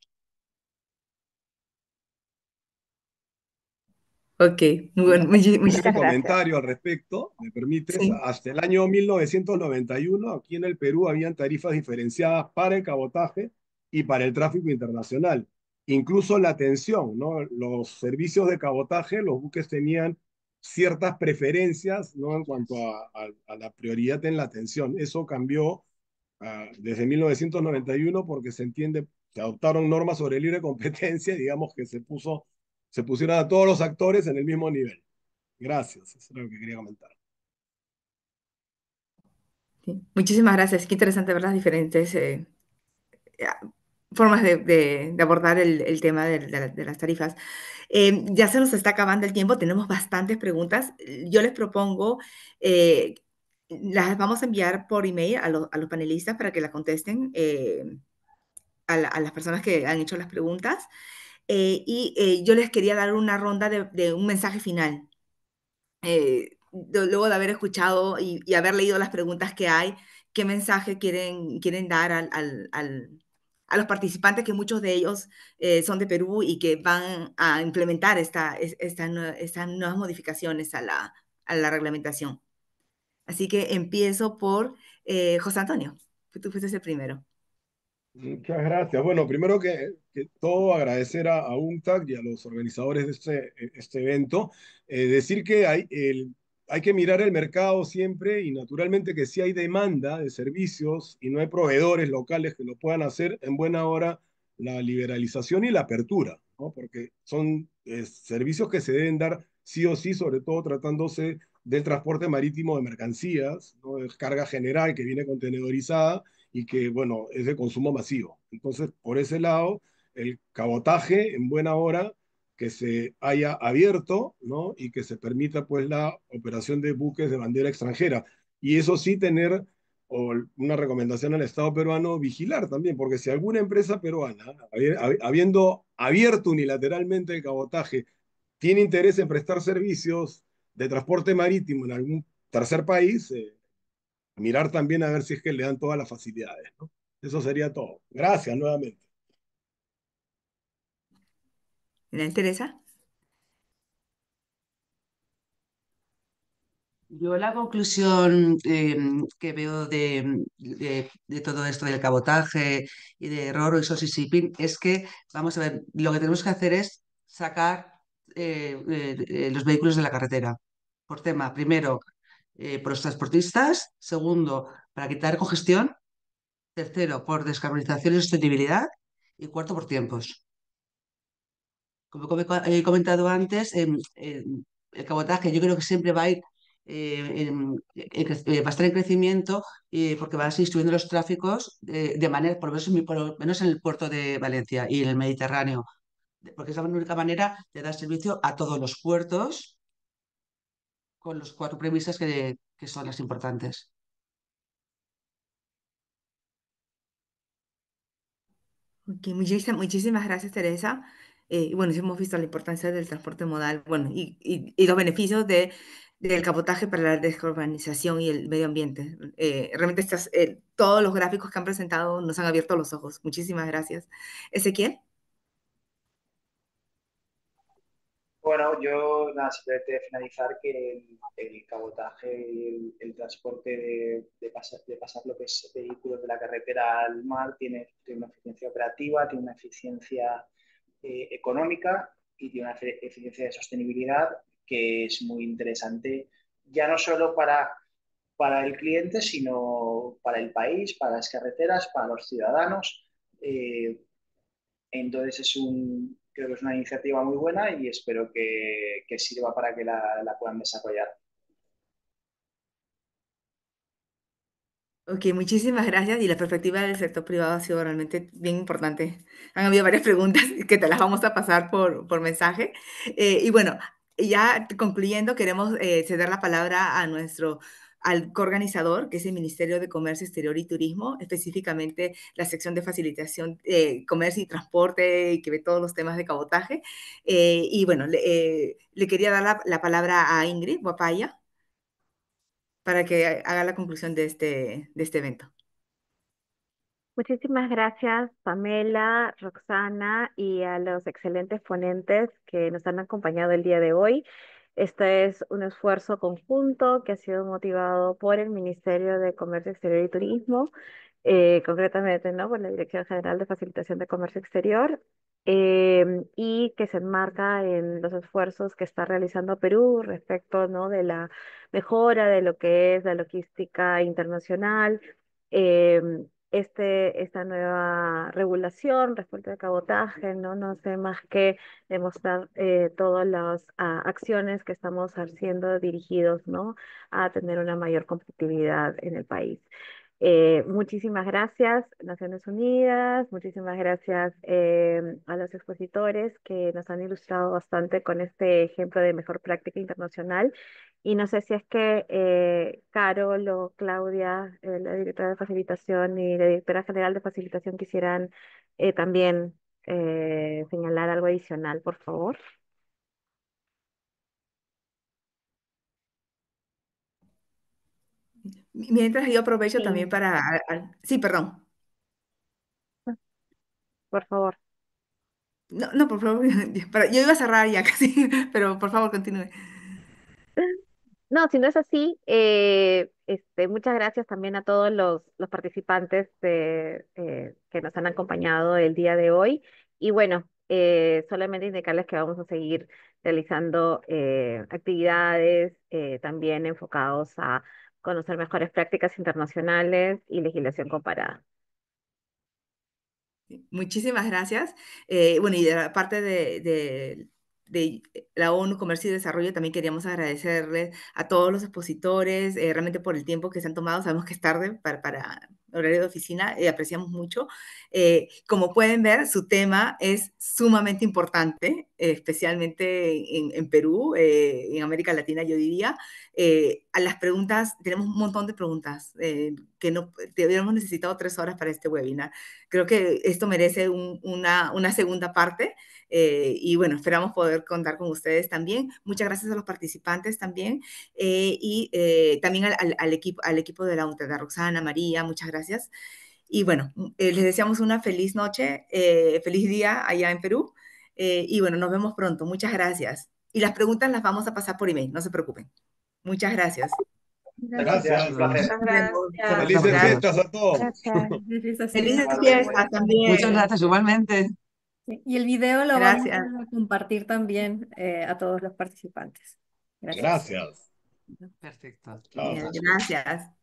Ok, muy Mira, bueno, un Muchas muchísimas gracias. comentario al respecto, ¿me permites? sí. Hasta el año 1991, aquí en el Perú, habían tarifas diferenciadas para el cabotaje y para el tráfico internacional. Incluso la atención, ¿no? Los servicios de cabotaje, los buques tenían ciertas preferencias, ¿no? En cuanto a la prioridad en la atención. Eso cambió desde 1991 porque se entiende, se adoptaron normas sobre libre competencia, digamos que se pusieron a todos los actores en el mismo nivel. Gracias, eso es lo que quería comentar. Sí. Muchísimas gracias. Qué interesante ver las diferentes formas de abordar el tema de las tarifas. Ya se nos está acabando el tiempo, tenemos bastantes preguntas. Yo les propongo, eh, las vamos a enviar por email a los panelistas para que las contesten a las personas que han hecho las preguntas. Yo les quería dar una ronda de un mensaje final. Luego de haber escuchado y haber leído las preguntas que hay, ¿qué mensaje quieren dar a los participantes, que muchos de ellos son de Perú y que van a implementar estas nuevas modificaciones a la reglamentación? Así que empiezo por José Antonio, tú fuiste el primero. Muchas gracias. Bueno, primero que todo, agradecer a UNCTAD y a los organizadores de este evento. Decir que hay que mirar el mercado siempre y naturalmente que si hay demanda de servicios y no hay proveedores locales que lo puedan hacer, en buena hora la liberalización y la apertura, ¿no? Porque son servicios que se deben dar sí o sí, sobre todo tratándose del transporte marítimo de mercancías, ¿no? De carga general que viene contenedorizada y que, bueno, es de consumo masivo. Entonces, por ese lado, el cabotaje en buena hora que se haya abierto, ¿no? Y que se permita, pues, la operación de buques de bandera extranjera. Y eso sí, tener una recomendación al Estado peruano, vigilar también, porque si alguna empresa peruana, habiendo abierto unilateralmente el cabotaje, tiene interés en prestar servicios de transporte marítimo en algún tercer país, mirar también a ver si es que le dan todas las facilidades, ¿no? Eso sería todo. Gracias nuevamente. ¿Le Teresa? Yo la conclusión que veo de todo esto del cabotaje y de Roro y Social Shipping es que, vamos a ver, lo que tenemos que hacer es sacar los vehículos de la carretera. Por tema, primero, por los transportistas, segundo, para quitar congestión, tercero, por descarbonización y sostenibilidad y cuarto, por tiempos. Como he comentado antes, el cabotaje yo creo que siempre va a ir, va a estar en crecimiento porque va a seguir distribuyendo los tráficos de manera, por lo menos en el puerto de Valencia y en el Mediterráneo, porque es la única manera de dar servicio a todos los puertos con las cuatro premisas que son las importantes. Ok, muchísimas gracias, Teresa. Y bueno, sí hemos visto la importancia del transporte modal, bueno, y los beneficios del cabotaje para la descarbonización y el medio ambiente. Realmente todos los gráficos que han presentado nos han abierto los ojos. Muchísimas gracias. Ezequiel. Bueno, yo nada, simplemente finalizar que el cabotaje y el transporte de pasar lo que es vehículos de la carretera al mar tiene una eficiencia operativa, tiene una eficiencia económica y tiene una eficiencia de sostenibilidad que es muy interesante, ya no solo para el cliente, sino para el país, para las carreteras, para los ciudadanos. Entonces creo que es una iniciativa muy buena y espero que sirva para que la puedan desarrollar. Ok, muchísimas gracias. Y la perspectiva del sector privado ha sido realmente bien importante. Han habido varias preguntas que te las vamos a pasar por mensaje. Y bueno, ya concluyendo, queremos ceder la palabra al coorganizador, que es el Ministerio de Comercio Exterior y Turismo, específicamente la sección de facilitación, comercio y transporte, y que ve todos los temas de cabotaje. Y bueno, le quería dar la palabra a Ingrid Guapaya para que haga la conclusión de este evento. Muchísimas gracias, Pamela, Roxana y a los excelentes ponentes que nos han acompañado el día de hoy. Este es un esfuerzo conjunto que ha sido motivado por el Ministerio de Comercio Exterior y Turismo, concretamente, ¿no? Por la Dirección General de Facilitación de Comercio Exterior, y que se enmarca en los esfuerzos que está realizando Perú respecto, ¿no? De la mejora de lo que es la logística internacional. Esta nueva regulación respecto al cabotaje, no sé más que demostrar todas las acciones que estamos haciendo dirigidos, ¿no? A tener una mayor competitividad en el país. Muchísimas gracias, Naciones Unidas, muchísimas gracias a los expositores que nos han ilustrado bastante con este ejemplo de mejor práctica internacional. Y no sé si es que Carol o Claudia, la directora de facilitación y la directora general de facilitación, quisieran también señalar algo adicional, por favor. Mientras yo aprovecho también Sí, para... sí, perdón. por favor. No, no, por favor. Yo iba a cerrar ya casi, pero por favor continúe. No, si no es así, muchas gracias también a todos los participantes que nos han acompañado el día de hoy. Y bueno, solamente indicarles que vamos a seguir realizando actividades también enfocados a conocer mejores prácticas internacionales y legislación comparada. Muchísimas gracias. Bueno, y de la parte de la ONU Comercio y Desarrollo también queríamos agradecerles a todos los expositores, realmente por el tiempo que se han tomado. Sabemos que es tarde para horario de oficina, apreciamos mucho. Como pueden ver, su tema es sumamente importante, especialmente en Perú, en América Latina, yo diría. A las preguntas, tenemos un montón de preguntas que no, hubiéramos necesitado 3 horas para este webinar. Creo que esto merece una segunda parte y bueno, esperamos poder contar con ustedes también. Muchas gracias a los participantes también y también al equipo de la UNTAD, a Roxana, María, muchas gracias. Y bueno, les deseamos una feliz noche, feliz día allá en Perú y bueno, nos vemos pronto. Muchas gracias. Y las preguntas las vamos a pasar por email, no se preocupen. Muchas gracias. Gracias, un placer. Muchas gracias. Felices Gracias. fiestas a todos. Gracias. Felices Igualmente. fiestas también. Muchas gracias, igualmente. Sí, y el video lo vamos Gracias. a compartir también a todos los participantes. Gracias. Gracias. Perfecto. Chao. Gracias.